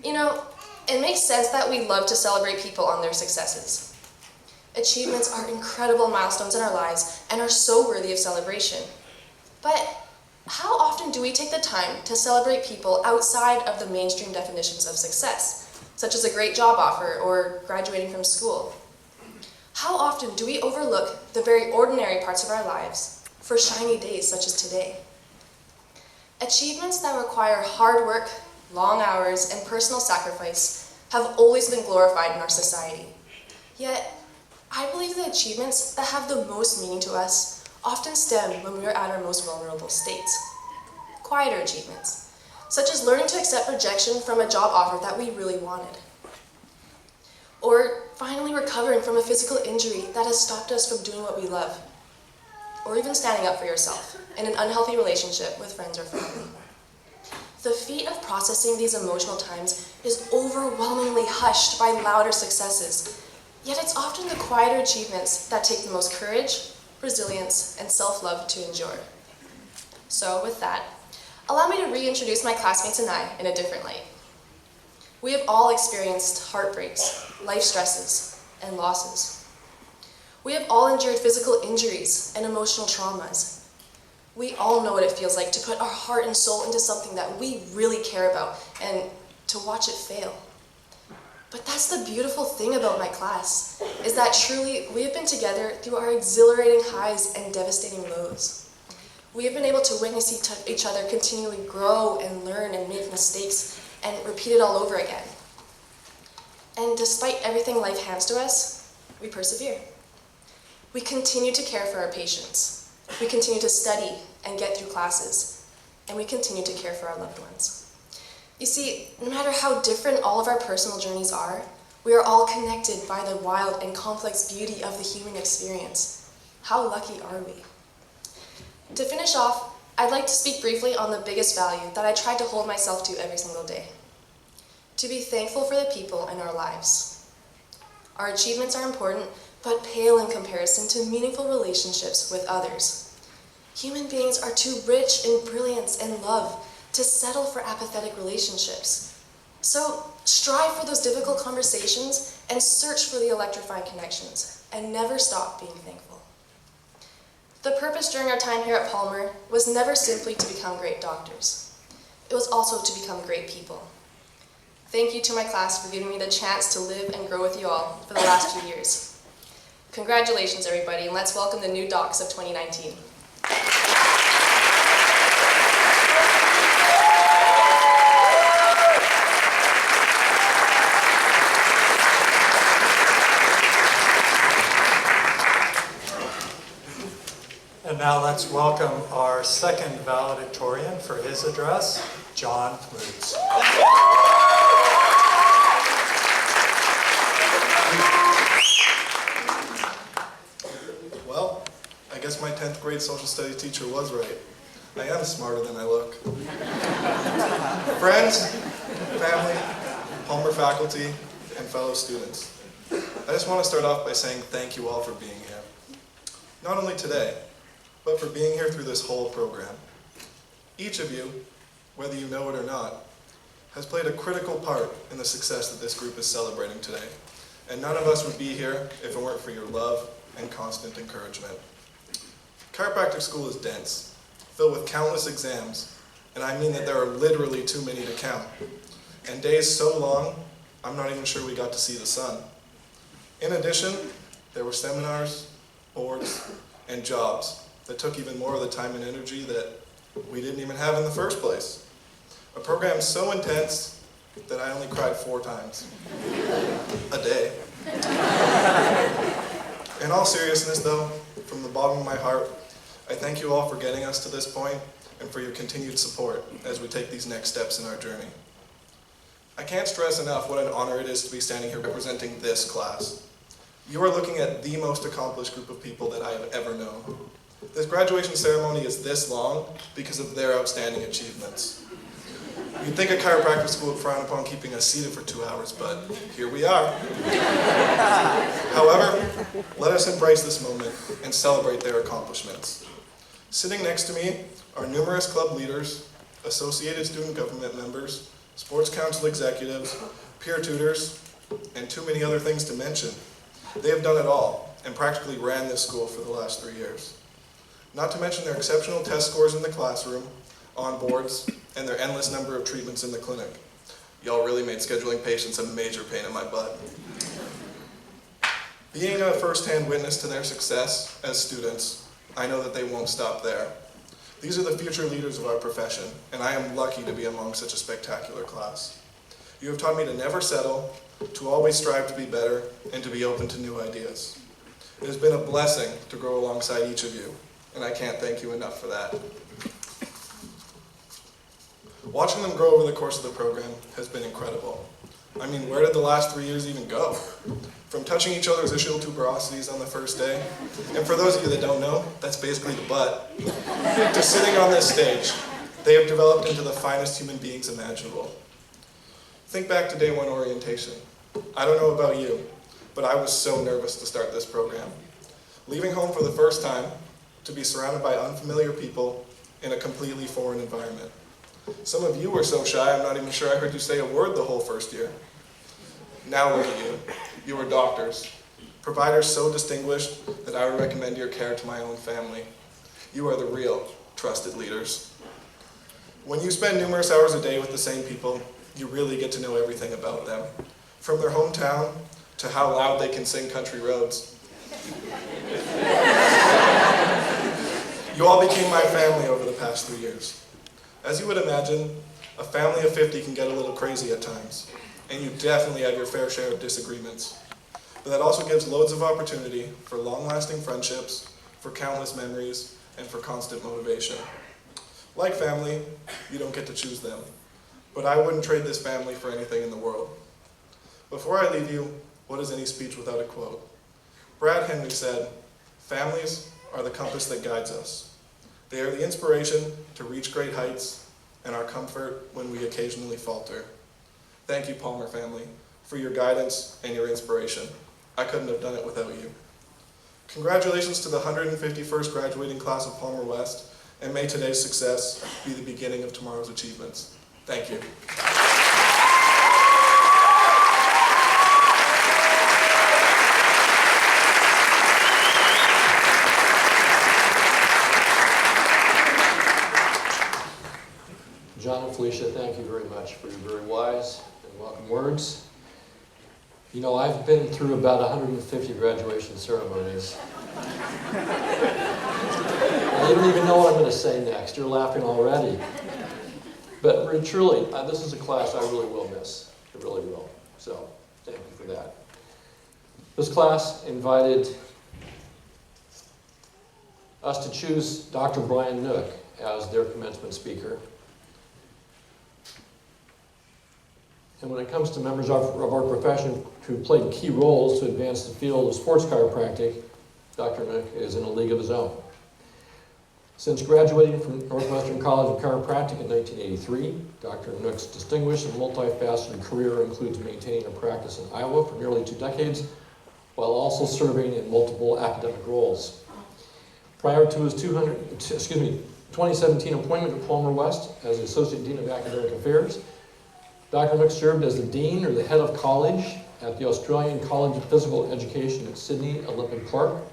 You know, it makes sense that we love to celebrate people on their successes. Achievements are incredible milestones in our lives and are so worthy of celebration. But how often do we take the time to celebrate people outside of the mainstream definitions of success, such as a great job offer or graduating from school? How often do we overlook the very ordinary parts of our lives for shiny days such as today? Achievements that require hard work, long hours, and personal sacrifice have always been glorified in our society. Yet, I believe the achievements that have the most meaning to us often stem when we are at our most vulnerable states. Quieter achievements, such as learning to accept rejection from a job offer that we really wanted. Or finally recovering from a physical injury that has stopped us from doing what we love. Or even standing up for yourself in an unhealthy relationship with friends or family. The feat of processing these emotional times is overwhelmingly hushed by louder successes, yet it's often the quieter achievements that take the most courage, resilience, and self-love to endure. So with that, allow me to reintroduce my classmates and I in a different light. We have all experienced heartbreaks, life stresses, and losses. We have all endured physical injuries and emotional traumas. We all know what it feels like to put our heart and soul into something that we really care about and to watch it fail. But that's the beautiful thing about my class, is that truly we have been together through our exhilarating highs and devastating lows. We have been able to witness each other continually grow and learn and make mistakes and repeat it all over again. And despite everything life hands to us, we persevere. We continue to care for our patients. We continue to study and get through classes. And we continue to care for our loved ones. You see, no matter how different all of our personal journeys are, we are all connected by the wild and complex beauty of the human experience. How lucky are we? To finish off, I'd like to speak briefly on the biggest value that I try to hold myself to every single day. To be thankful for the people in our lives. Our achievements are important, but pale in comparison to meaningful relationships with others. Human beings are too rich in brilliance and love to settle for apathetic relationships. So strive for those difficult conversations and search for the electrifying connections, and never stop being thankful. The purpose during our time here at Palmer was never simply to become great doctors. It was also to become great people. Thank you to my class for giving me the chance to live and grow with you all for the last few years. Congratulations, everybody, and let's welcome the new docs of 2019. And now let's welcome our second valedictorian for his address, John Moots. Well, I guess my 10th grade social studies teacher was right. I am smarter than I look. Friends, family, Palmer faculty, and fellow students. I just want to start off by saying thank you all for being here. Not only today, but for being here through this whole program. Each of you, whether you know it or not, has played a critical part in the success that this group is celebrating today. And none of us would be here if it weren't for your love and constant encouragement. Chiropractic school is dense, filled with countless exams, and I mean that there are literally too many to count. And days so long, I'm not even sure we got to see the sun. In addition, there were seminars, boards, and jobs that took even more of the time and energy that we didn't even have in the first place. A program so intense that I only cried 4 times a day. In all seriousness though, from the bottom of my heart, I thank you all for getting us to this point and for your continued support as we take these next steps in our journey. I can't stress enough what an honor it is to be standing here representing this class. You are looking at the most accomplished group of people that I have ever known. This graduation ceremony is this long because of their outstanding achievements. You'd think a chiropractic school would frown upon keeping us seated for 2 hours, but here we are. However, let us embrace this moment and celebrate their accomplishments. Sitting next to me are numerous club leaders, associated student government members, sports council executives, peer tutors, and too many other things to mention. They have done it all and practically ran this school for the last 3 years. Not to mention their exceptional test scores in the classroom, on boards, and their endless number of treatments in the clinic. Y'all really made scheduling patients a major pain in my butt. Being a first-hand witness to their success as students, I know that they won't stop there. These are the future leaders of our profession, and I am lucky to be among such a spectacular class. You have taught me to never settle, to always strive to be better, and to be open to new ideas. It has been a blessing to grow alongside each of you, and I can't thank you enough for that. Watching them grow over the course of the program has been incredible. I mean, where did the last 3 years even go? From touching each other's ischial tuberosities on the first day, and for those of you that don't know, that's basically the butt, to sitting on this stage, they have developed into the finest human beings imaginable. Think back to day 1 orientation. I don't know about you, but I was so nervous to start this program. Leaving home for the first time, to be surrounded by unfamiliar people in a completely foreign environment. Some of you were so shy, I'm not even sure I heard you say a word the whole first year. Now look at you. You are doctors, providers so distinguished that I would recommend your care to my own family. You are the real trusted leaders. When you spend numerous hours a day with the same people, you really get to know everything about them. From their hometown to how loud they can sing country roads. You all became my family over the past 3 years. As you would imagine, a family of 50 can get a little crazy at times, and you definitely have your fair share of disagreements. But that also gives loads of opportunity for long-lasting friendships, for countless memories, and for constant motivation. Like family, you don't get to choose them, but I wouldn't trade this family for anything in the world. Before I leave you, what is any speech without a quote? Brad Henry said, "Families are the compass that guides us. They are the inspiration to reach great heights and our comfort when we occasionally falter." Thank you, Palmer family, for your guidance and your inspiration. I couldn't have done it without you. Congratulations to the 151st graduating class of Palmer West, and may today's success be the beginning of tomorrow's achievements. Thank you. John and Felicia, thank you very much for your very wise and welcome words. You know, I've been through about 150 graduation ceremonies. I don't even know what I'm going to say next. You're laughing already. But really, truly, this is a class I really will miss. I really will. So, thank you for that. This class invited us to choose Dr. Brian Nook as their commencement speaker. And when it comes to members of our profession who played key roles to advance the field of sports chiropractic, Dr. Nook is in a league of his own. Since graduating from Northwestern College of Chiropractic in 1983, Dr. Nook's distinguished and multifaceted career includes maintaining a practice in Iowa for nearly 2 decades, while also serving in multiple academic roles. Prior to his 2017 appointment at Palmer West as Associate Dean of Academic Affairs, Dr. Nook served as the Dean or the Head of College at the Australian College of Physical Education at Sydney Olympic Park.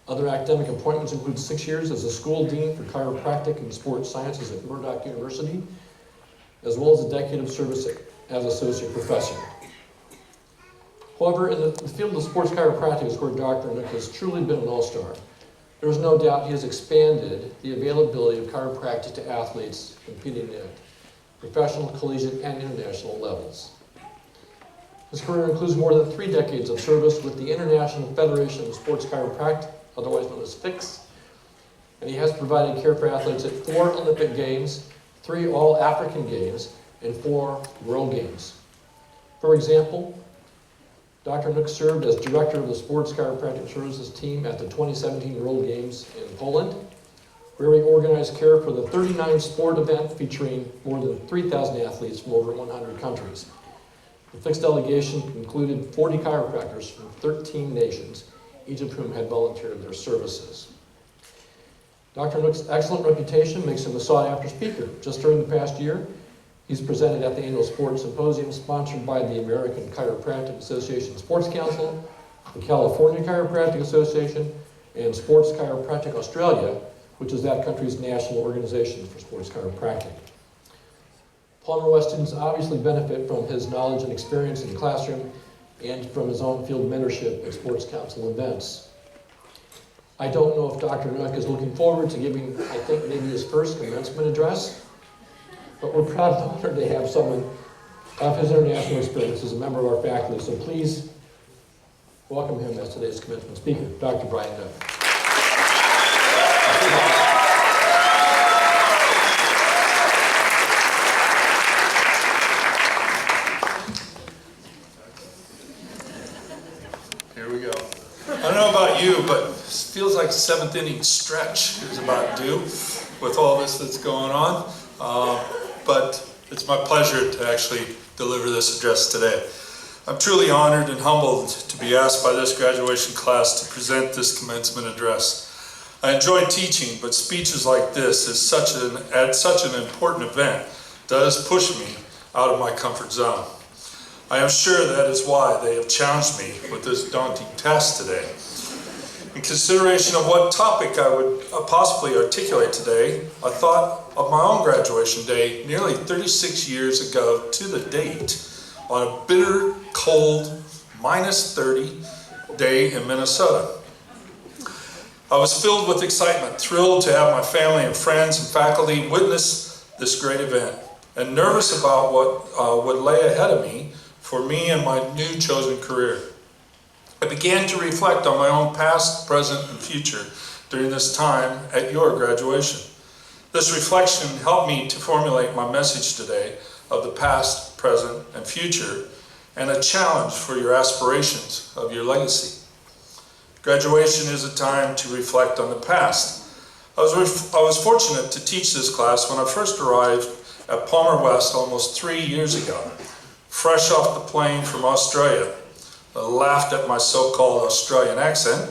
Other academic appointments include 6 years as a School Dean for Chiropractic and Sports Sciences at Murdoch University, as well as a decade of service as Associate Professor. However, in the field of sports chiropractic is where Dr. Nook has truly been an all-star. There is no doubt he has expanded the availability of chiropractic to athletes competing at professional, collegiate, and international levels. His career includes more than 3 decades of service with the International Federation of Sports Chiropractic, otherwise known as FIX, and he has provided care for athletes at 4 Olympic Games, 3 All-African Games, and 4 World Games. For example, Dr. Nook served as Director of the Sports Chiropractic Services team at the 2017 World Games in Poland, where he organized care for the 39 sport event featuring more than 3,000 athletes from over 100 countries. The FIX delegation included 40 chiropractors from 13 nations, each of whom had volunteered their services. Dr. Nook's excellent reputation makes him a sought-after speaker. Just during the past year, he's presented at the annual sports symposium sponsored by the American Chiropractic Association Sports Council, the California Chiropractic Association, and Sports Chiropractic Australia, which is that country's national organization for sports chiropractic. Palmer West students obviously benefit from his knowledge and experience in the classroom and from his own field mentorship at sports council events. I don't know if Dr. Nook is looking forward to giving, I think, maybe his first commencement address, but we're proud and honored to have someone of his international experience as a member of our faculty, so please welcome him as today's commencement speaker, Dr. Brian Nook. Here we go. I don't know about you, but it feels like 7th inning stretch is about due with all this that's going on. But it's my pleasure to actually deliver this address today. I'm truly honored and humbled to be asked by this graduation class to present this commencement address. I enjoy teaching, but speeches like this at such an important event does push me out of my comfort zone. I am sure that is why they have challenged me with this daunting task today. In consideration of what topic I would possibly articulate today, I thought of my own graduation day nearly 36 years ago to the date on a bitter, cold, -30 day in Minnesota. I was filled with excitement, thrilled to have my family and friends and faculty witness this great event, and nervous about what would lay ahead of me for me and my new chosen career. I began to reflect on my own past, present, and future during this time at your graduation. This reflection helped me to formulate my message today of the past, present, and future, and a challenge for your aspirations of your legacy. Graduation is a time to reflect on the past. I was fortunate to teach this class when I first arrived at Palmer West almost 3 years ago. Fresh off the plane from Australia, I laughed at my so-called Australian accent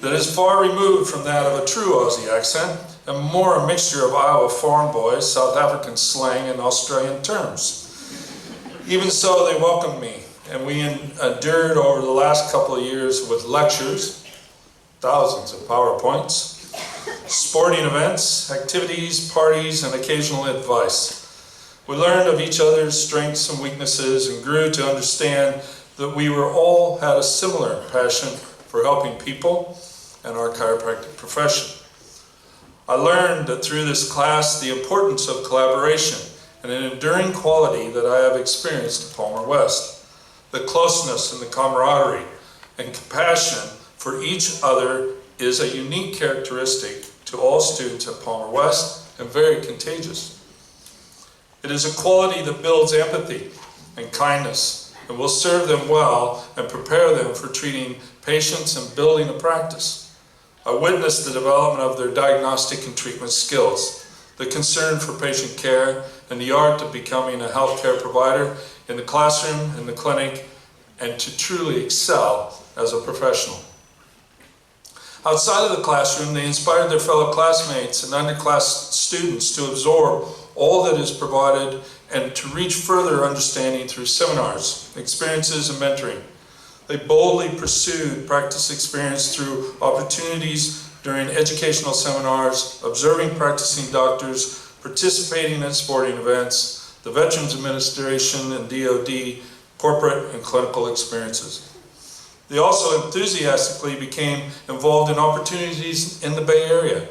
that is far removed from that of a true Aussie accent and more a mixture of Iowa farm boys, South African slang, and Australian terms. Even so, they welcomed me, and we endured over the last couple of years with lectures, thousands of PowerPoints, sporting events, activities, parties, and occasional advice. We learned of each other's strengths and weaknesses and grew to understand that we all had a similar passion for helping people and our chiropractic profession. I learned that through this class the importance of collaboration and an enduring quality that I have experienced at Palmer West. The closeness and the camaraderie and compassion for each other is a unique characteristic to all students at Palmer West and very contagious. It is a quality that builds empathy and kindness and will serve them well and prepare them for treating patients and building a practice. I witnessed the development of their diagnostic and treatment skills, the concern for patient care, and the art of becoming a healthcare provider in the classroom, in the clinic, and to truly excel as a professional. Outside of the classroom, they inspired their fellow classmates and underclass students to absorb all that is provided and to reach further understanding through seminars, experiences, and mentoring. They boldly pursued practice experience through opportunities during educational seminars, observing practicing doctors, participating in sporting events, the Veterans Administration and DoD, corporate and clinical experiences. They also enthusiastically became involved in opportunities in the Bay Area,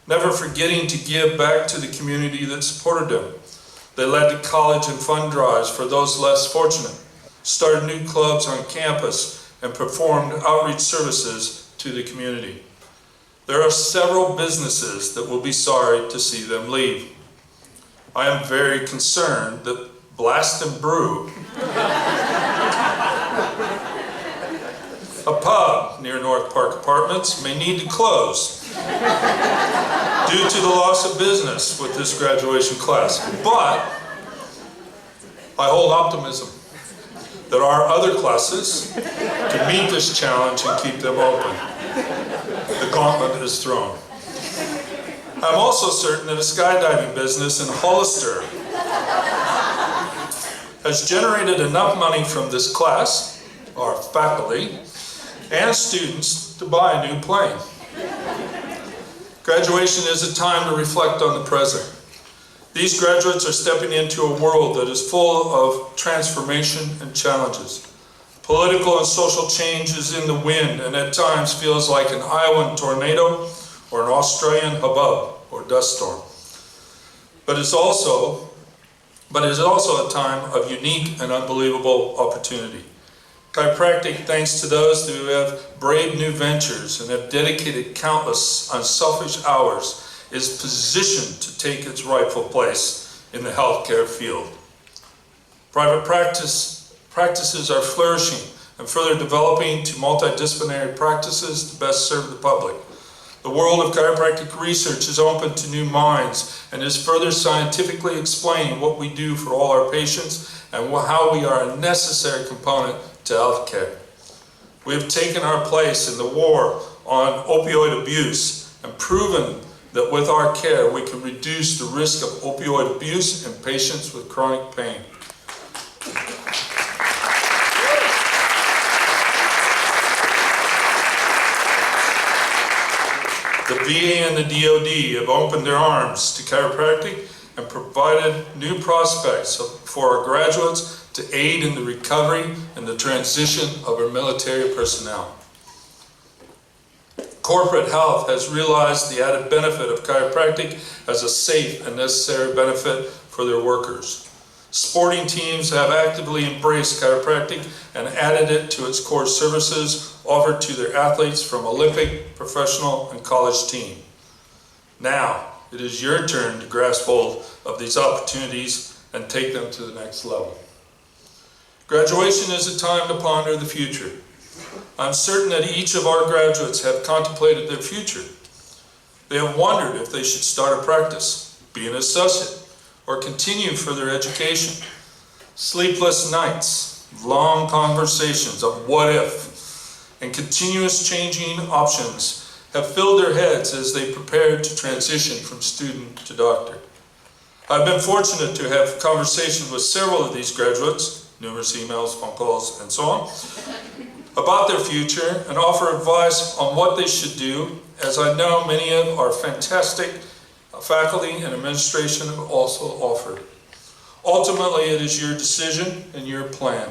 never forgetting to give back to the community that supported them. They led to college and fund drives for those less fortunate, started new clubs on campus, and performed outreach services to the community. There are several businesses that will be sorry to see them leave. I am very concerned that Blast and Brew, a pub near North Park Apartments, may need to close due to the loss of business with this graduation class. But I hold optimism that our other classes can meet this challenge and keep them open. The gauntlet is thrown. I'm also certain that a skydiving business in Hollister has generated enough money from this class, our faculty, and students to buy a new plane. Graduation is a time to reflect on the present. These graduates are stepping into a world that is full of transformation and challenges. Political and social change is in the wind and at times feels like an Iowan tornado or an Australian hubbub or dust storm. But it is also a time of unique and unbelievable opportunity. Chiropractic, thanks to those who have braved new ventures and have dedicated countless unselfish hours, is positioned to take its rightful place in the healthcare field. Private practices are flourishing and further developing to multidisciplinary practices to best serve the public. The world of chiropractic research is open to new minds and is further scientifically explaining what we do for all our patients and how we are a necessary component to healthcare. We have taken our place in the war on opioid abuse and proven that with our care we can reduce the risk of opioid abuse in patients with chronic pain. The VA and the DoD have opened their arms to chiropractic and provided new prospects for our graduates to aid in the recovery and the transition of our military personnel. Corporate health has realized the added benefit of chiropractic as a safe and necessary benefit for their workers. Sporting teams have actively embraced chiropractic and added it to its core services offered to their athletes from Olympic, professional, and college team. Now, it is your turn to grasp hold of these opportunities and take them to the next level. Graduation is a time to ponder the future. I'm certain that each of our graduates have contemplated their future. They have wondered if they should start a practice, be an associate, or continue further education. Sleepless nights, long conversations of what if, and continuous changing options have filled their heads as they prepared to transition from student to doctor. I've been fortunate to have conversations with several of these graduates, numerous emails, phone calls, and so on, about their future and offer advice on what they should do, as I know many of our fantastic faculty and administration have also offered. Ultimately, it is your decision and your plan.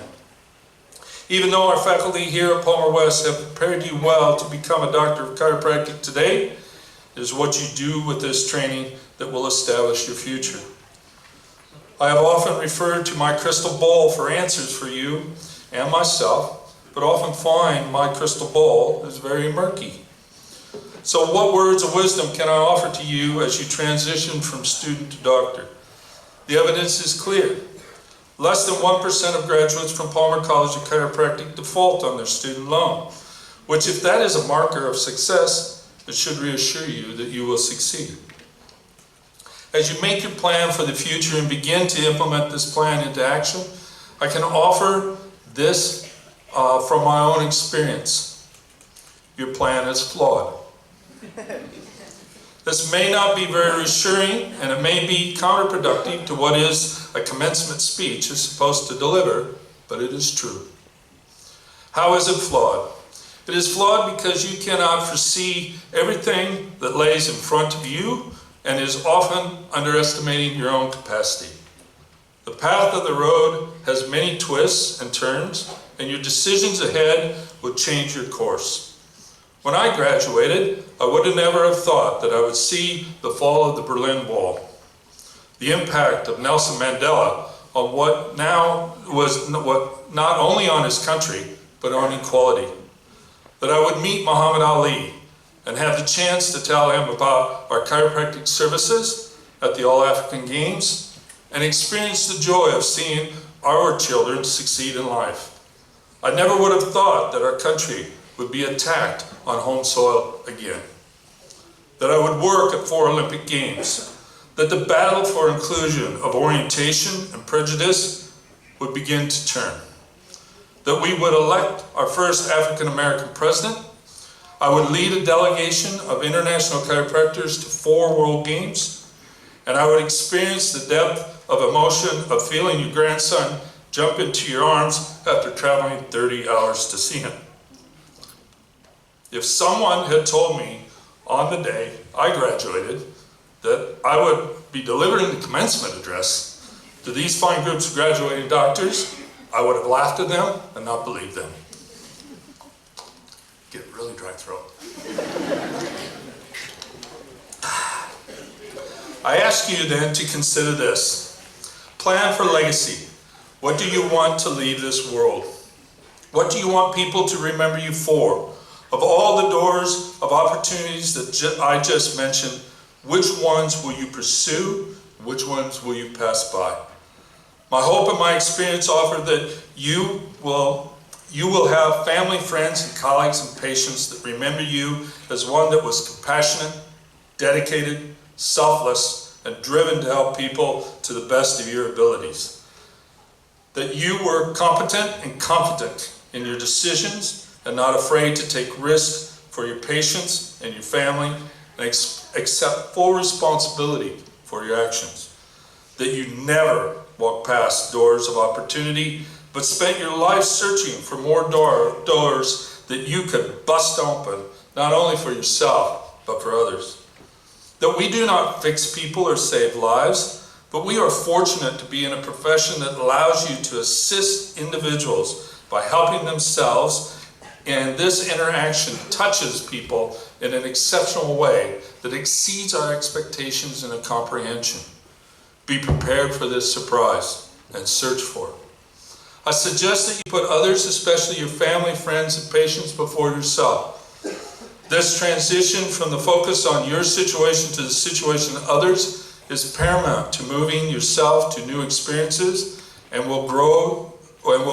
Even though our faculty here at Palmer West have prepared you well to become a doctor of chiropractic today, it is what you do with this training that will establish your future. I have often referred to my crystal ball for answers for you and myself, but often find my crystal ball is very murky. So what words of wisdom can I offer to you as you transition from student to doctor? The evidence is clear. Less than 1% of graduates from Palmer College of Chiropractic default on their student loan, which, if that is a marker of success, it should reassure you that you will succeed. As you make your plan for the future and begin to implement this plan into action, I can offer this from my own experience. Your plan is flawed. This may not be very reassuring, and it may be counterproductive to what is a commencement speech is supposed to deliver, but it is true. How is it flawed? It is flawed because you cannot foresee everything that lays in front of you and is often underestimating your own capacity. The path of the road has many twists and turns, and your decisions ahead will change your course. When I graduated, I would have never have thought that I would see the fall of the Berlin Wall, the impact of Nelson Mandela on what not only on his country, but on equality, that I would meet Muhammad Ali and have the chance to tell him about our chiropractic services at the All-African Games and experience the joy of seeing our children succeed in life. I never would have thought that our country would be attacked on home soil again. That I would work at 4 Olympic Games. That the battle for inclusion of orientation and prejudice would begin to turn. That we would elect our first African American president. I would lead a delegation of international chiropractors to 4 World Games. And I would experience the depth of emotion of feeling your grandson jump into your arms after traveling 30 hours to see him. If someone had told me on the day I graduated that I would be delivering the commencement address to these fine groups of graduating doctors, I would have laughed at them and not believed them. Get a really dry throat. I ask you then to consider this. Plan for legacy. What do you want to leave this world? What do you want people to remember you for? Of all the doors of opportunities that I just mentioned, which ones will you pursue? Which ones will you pass by? My hope and my experience offer that you will have family, friends, and colleagues and patients that remember you as one that was compassionate, dedicated, selfless, and driven to help people to the best of your abilities. That you were competent and confident in your decisions and not afraid to take risks for your patients and your family and accept full responsibility for your actions. That you never walked past doors of opportunity, but spent your life searching for more doors that you could bust open, not only for yourself, but for others. That we do not fix people or save lives, but we are fortunate to be in a profession that allows you to assist individuals by helping themselves, and this interaction touches people in an exceptional way that exceeds our expectations and a comprehension. Be prepared for this surprise and search for it. I suggest that you put others, especially your family, friends, and patients, before yourself. This transition from the focus on your situation to the situation of others is paramount to moving yourself to new experiences and will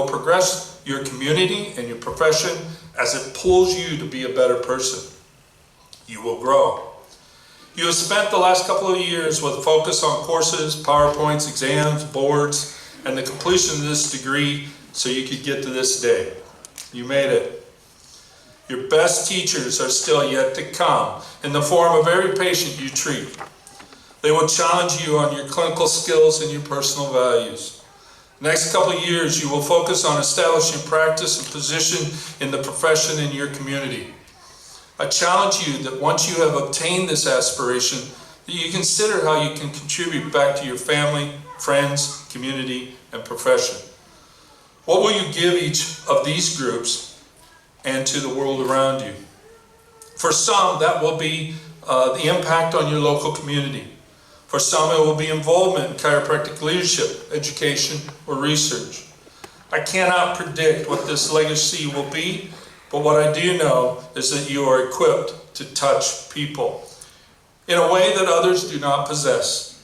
progress your community and your profession as it pulls you to be a better person. You will grow. You have spent the last couple of years with a focus on courses, PowerPoints, exams, boards, and the completion of this degree so you could get to this day. You made it. Your best teachers are still yet to come in the form of every patient you treat. They will challenge you on your clinical skills and your personal values. Next couple of years, you will focus on establishing practice and position in the profession in your community. I challenge you that once you have obtained this aspiration, that you consider how you can contribute back to your family, friends, community, and profession. What will you give each of these groups and to the world around you? For some, that will be the impact on your local community. For some, it will be involvement in chiropractic leadership, education, or research. I cannot predict what this legacy will be, but what I do know is that you are equipped to touch people in a way that others do not possess.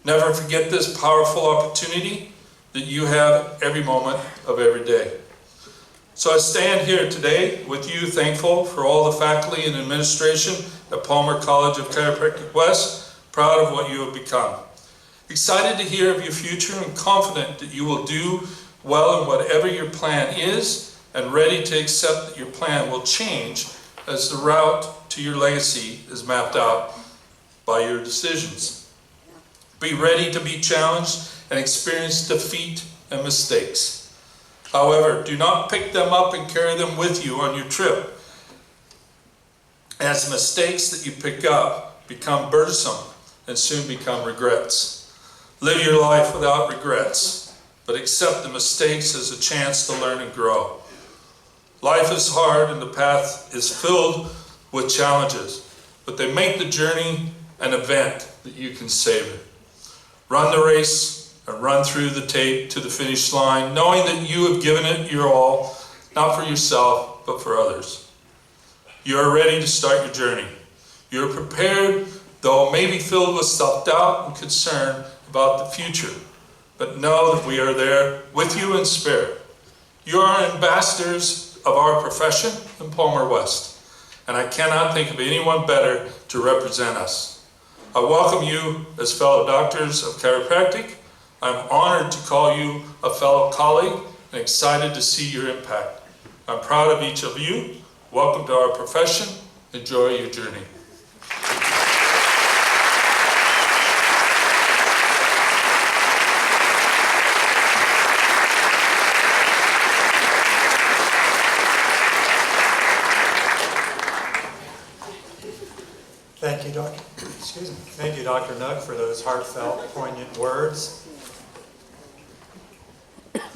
Never forget this powerful opportunity that you have every moment of every day. So I stand here today with you, thankful for all the faculty and administration at Palmer College of Chiropractic West, proud of what you have become. Excited to hear of your future and confident that you will do well in whatever your plan is, and ready to accept that your plan will change as the route to your legacy is mapped out by your decisions. Be ready to be challenged and experience defeat and mistakes. However, do not pick them up and carry them with you on your trip, as mistakes that you pick up become burdensome and soon become regrets. Live your life without regrets, but accept the mistakes as a chance to learn and grow. Life is hard and the path is filled with challenges, but they make the journey an event that you can savor. Run the race and run through the tape to the finish line, knowing that you have given it your all, not for yourself, but for others. You are ready to start your journey. You are prepared, though maybe filled with self-doubt and concern about the future, but know that we are there with you in spirit. You are ambassadors of our profession in Palmer West, and I cannot think of anyone better to represent us. I welcome you as fellow doctors of chiropractic. I'm honored to call you a fellow colleague and excited to see your impact. I'm proud of each of you. Welcome to our profession. Enjoy your journey. Thank you, Dr. Nook, for those heartfelt, poignant words.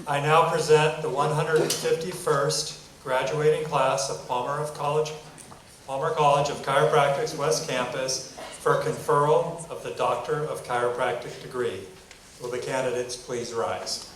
I now present the 151st graduating class of Palmer College of Chiropractic's West Campus for conferral of the Doctor of Chiropractic degree. Will the candidates please rise?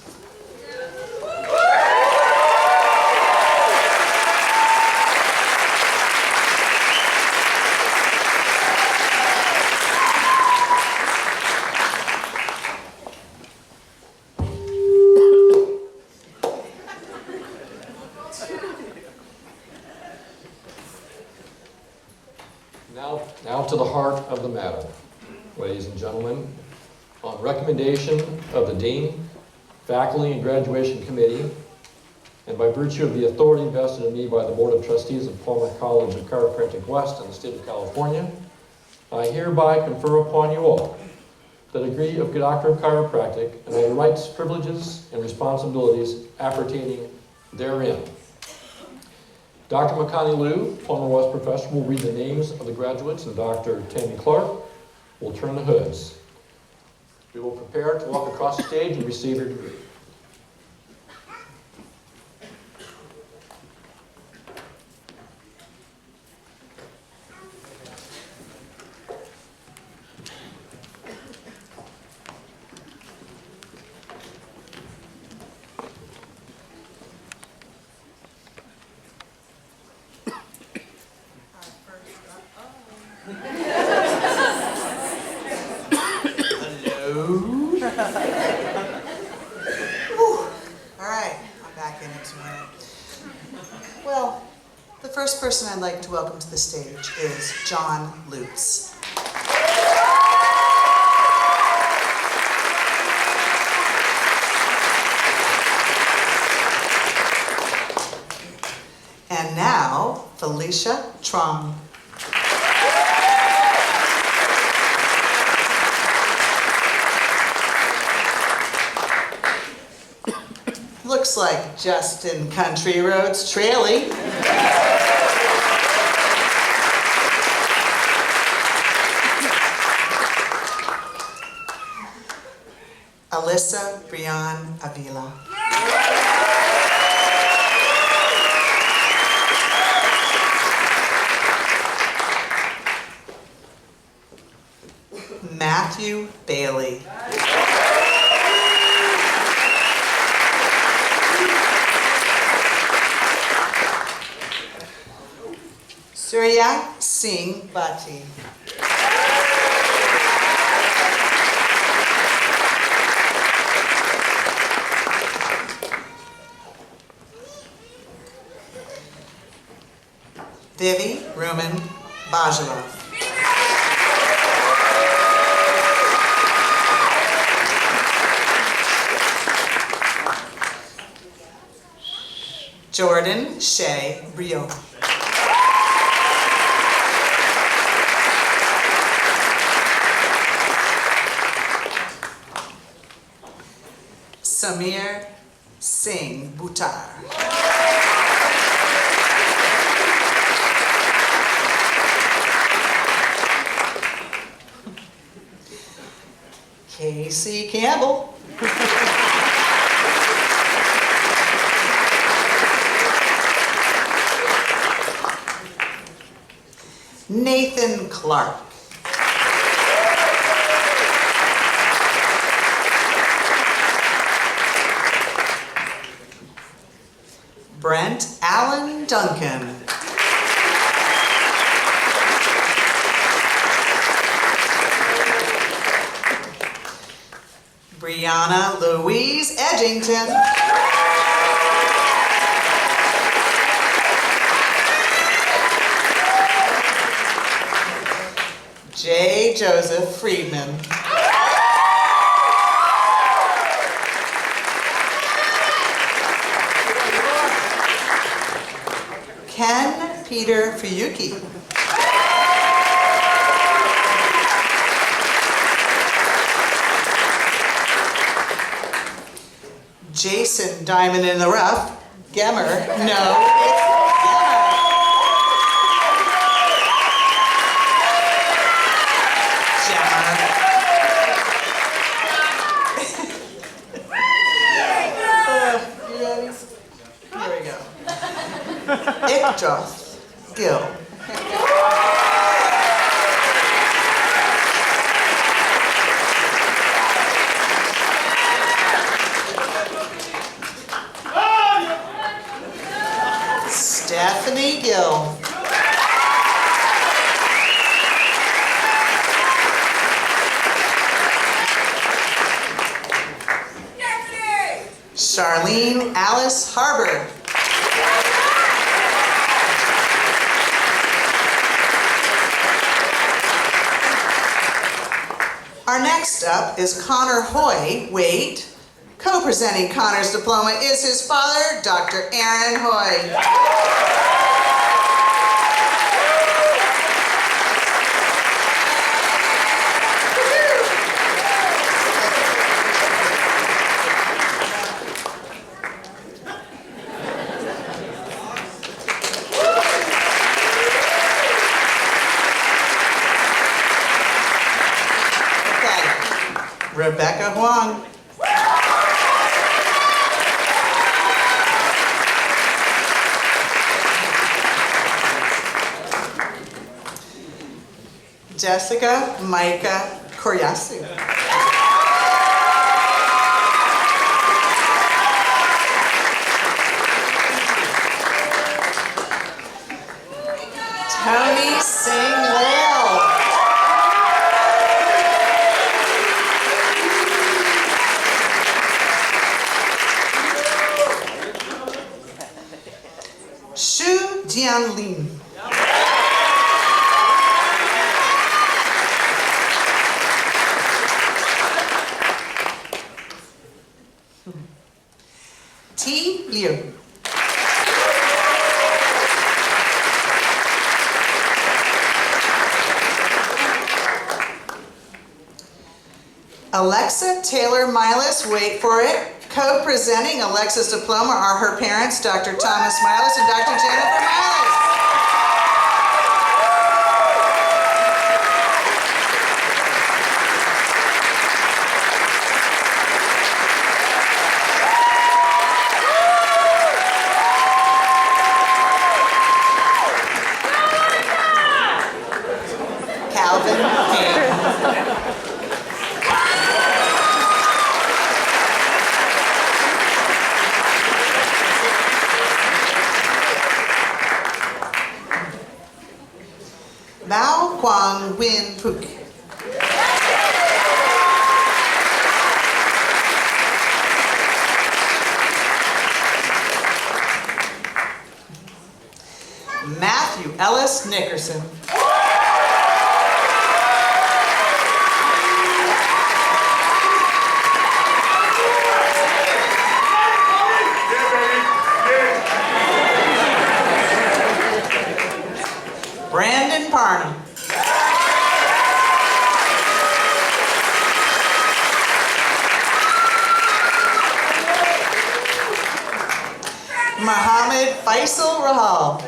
Now to the heart of the matter. Ladies and gentlemen, on recommendation of the Dean, Faculty and Graduation Committee, and by virtue of the authority vested in me by the Board of Trustees of Palmer College of Chiropractic West in the state of California, I hereby confer upon you all the degree of Doctor of Chiropractic and all the rights, privileges, and responsibilities appertaining therein. Dr. Makani Liu, Palmer West professor, will read the names of the graduates, and Dr. Tammy Clark will turn the hoods. We will prepare to walk across the stage and receive your degree. Mood. All right, I'm back in it tonight. Well, the first person I'd like to welcome to the stage is John Lutz. And now, Felicia Trong. Looks like Justin Country Roads Trailey. Alyssa Brian Avila. Matthew Bailey. Surya Singh Bhatti. Vivi Ruman Bajarov. Jordan Shea Rio. Samir Singh Buttar. Casey Campbell. Nathan Clark. Brent Allen Duncan. Brianna Louise Edgington. J. Joseph Friedman. Ken Peter Fuyuki. Jason Diamond in the Rough. Gemmer. No, it's Ikjoth Gill. Stephanie Gill. Charlene Alice Harbor. Our next up is Connor Hoy Wade. Co-presenting Connor's diploma is his father, Dr. Aaron Hoy. Rebecca Huang. Jessica Micah Koryasu. Tony Singh Lale. Tian Lin. T. Liu. Alexa Taylor Milas, wait for it. Co-presenting Alexa's diploma are her parents, Dr. Thomas Milas and Dr. Jennifer Milas. Calvin Ham. Mao Kwang Win Puk. Matthew Ellis Nickerson. Brandon Parnham. Mohammed Faisal Rahal.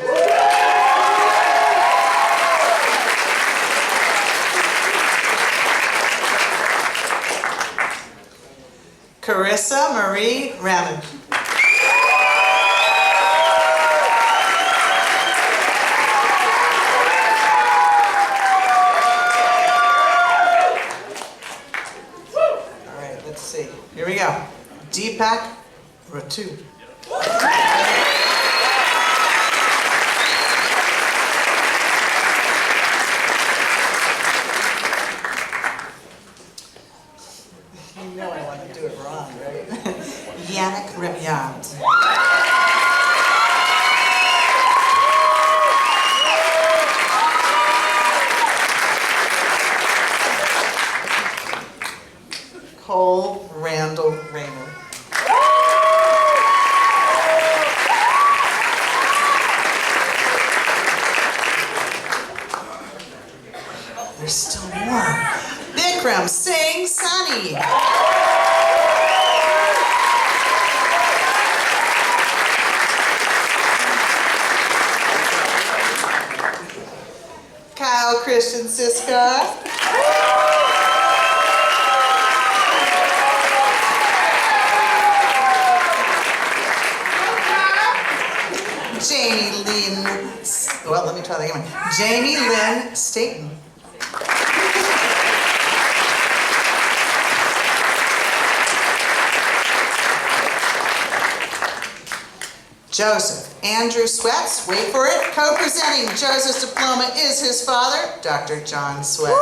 Carissa Marie Ramage. All right, let's see. Here we go. Deepak Ratu. You know I want to do it wrong, right? Yannick Remiat. Cole Randall Raymond. There's still more. Vikram Singh Sani. Kyle Christian Cisco. Jamie Lynn, well, let me try that again. Jamie Lynn Staten. Joseph Andrew Sweats, wait for it. Co-presenting Joseph's diploma is his father, Dr. John Sweats.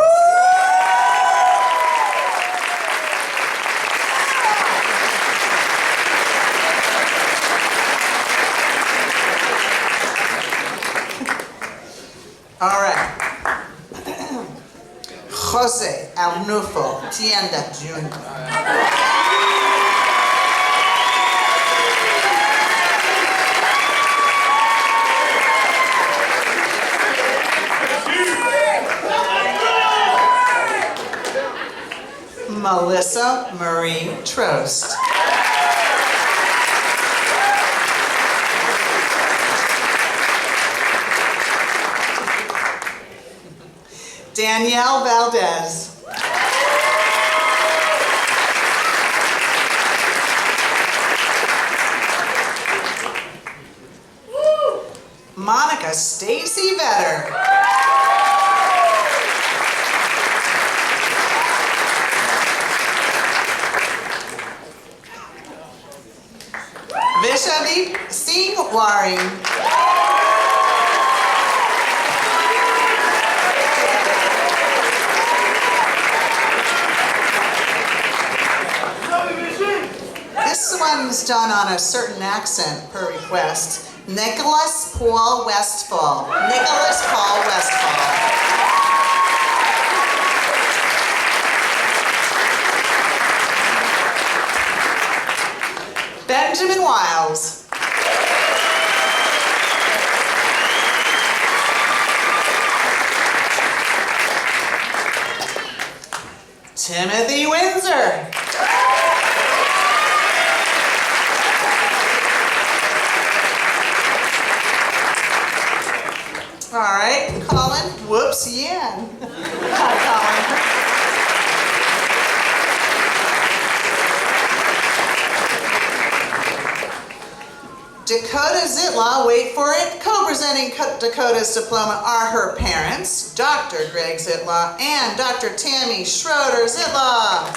All right. Jose Arnulfo Tienda Jr. Melissa Marie Trost. Danielle Valdez. Monica Stacy Vetter. Vishali Singh Waring. This one's done on a certain accent per request. Nicholas Paul Westfall. Nicholas Paul Westfall. Benjamin Wiles. Timothy Windsor. All right, Colin. Whoops, Yan. Hi, Colin. Dakota Zitlaw, wait for it, co-presenting Dakota's diploma are her parents, Dr. Greg Zitlaw and Dr. Tammy Schroeder Zitlaw.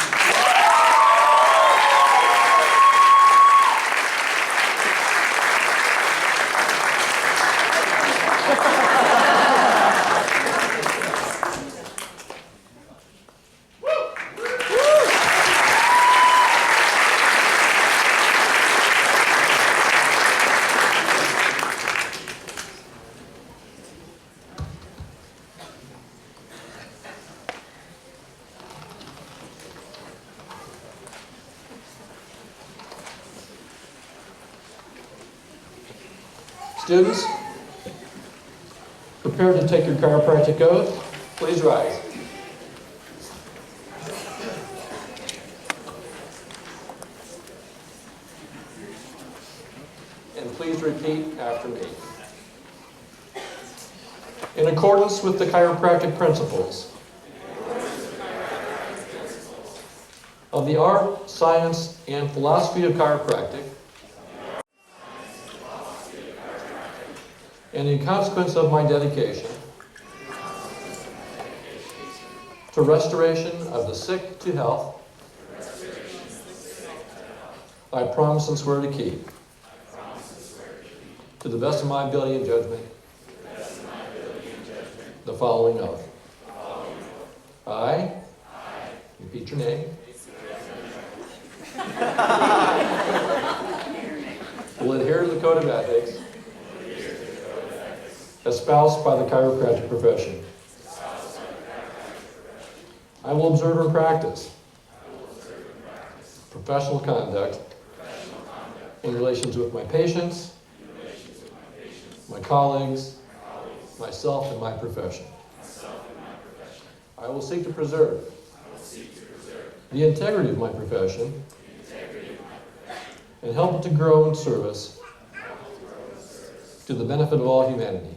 Students, prepare to take your chiropractic oath. Please rise. And please repeat after me. In accordance with the chiropractic principles of the art, science, and philosophy of chiropractic, and in consequence of my dedication to restoration of the sick to health, I promise and swear to keep, to the best of my ability and judgment, the following oath. I, repeat your name, will adhere to the code of ethics espoused by the chiropractic profession. I will observe and practice professional conduct in relations with my patients, my colleagues, myself, and my profession. I will seek to preserve the integrity of my profession and help it to grow in service to the benefit of all humanity.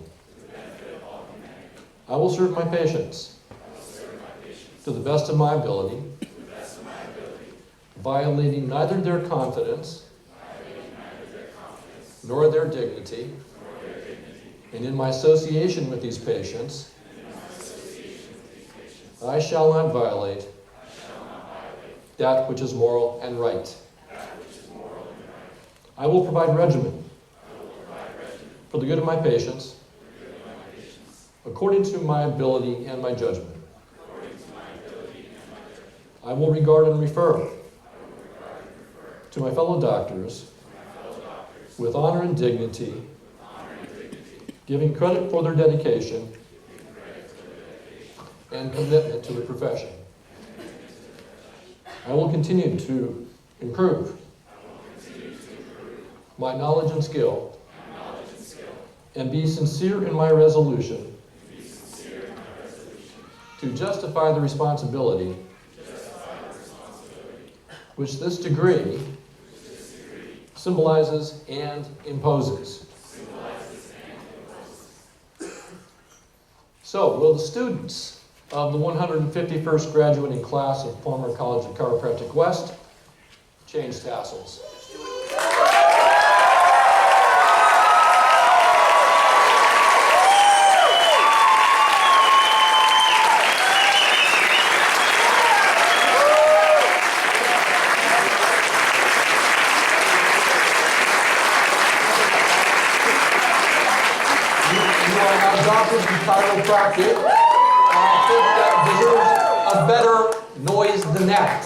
I will serve my patients to the best of my ability, violating neither their confidence nor their dignity, and in my association with these patients, I shall not violate that which is moral and right. I will provide regimen for the good of my patients, according to my ability and my judgment. I will regard and refer to my fellow doctors with honor and dignity, giving credit for their dedication and commitment to the profession. I will continue to improve my knowledge and skill and be sincere in my resolution to justify the responsibility which this degree symbolizes and imposes. So, will the students of the 151st graduating class of Palmer College of Chiropractic West change tassels? Chiropractic, I think that deserves a better noise than that.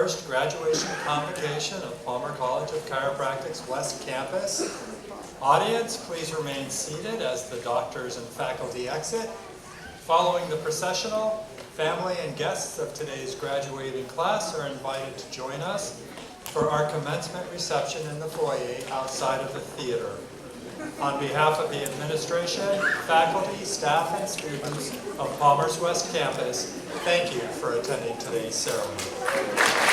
151st Graduation Convocation of Palmer College of Chiropractic's West Campus. Audience, please remain seated as the doctors and faculty exit. Following the processional, family and guests of today's graduating class are invited to join us for our commencement reception in the foyer outside of the theater. On behalf of the administration, faculty, staff, and students of Palmer's West Campus, thank you for attending today's ceremony.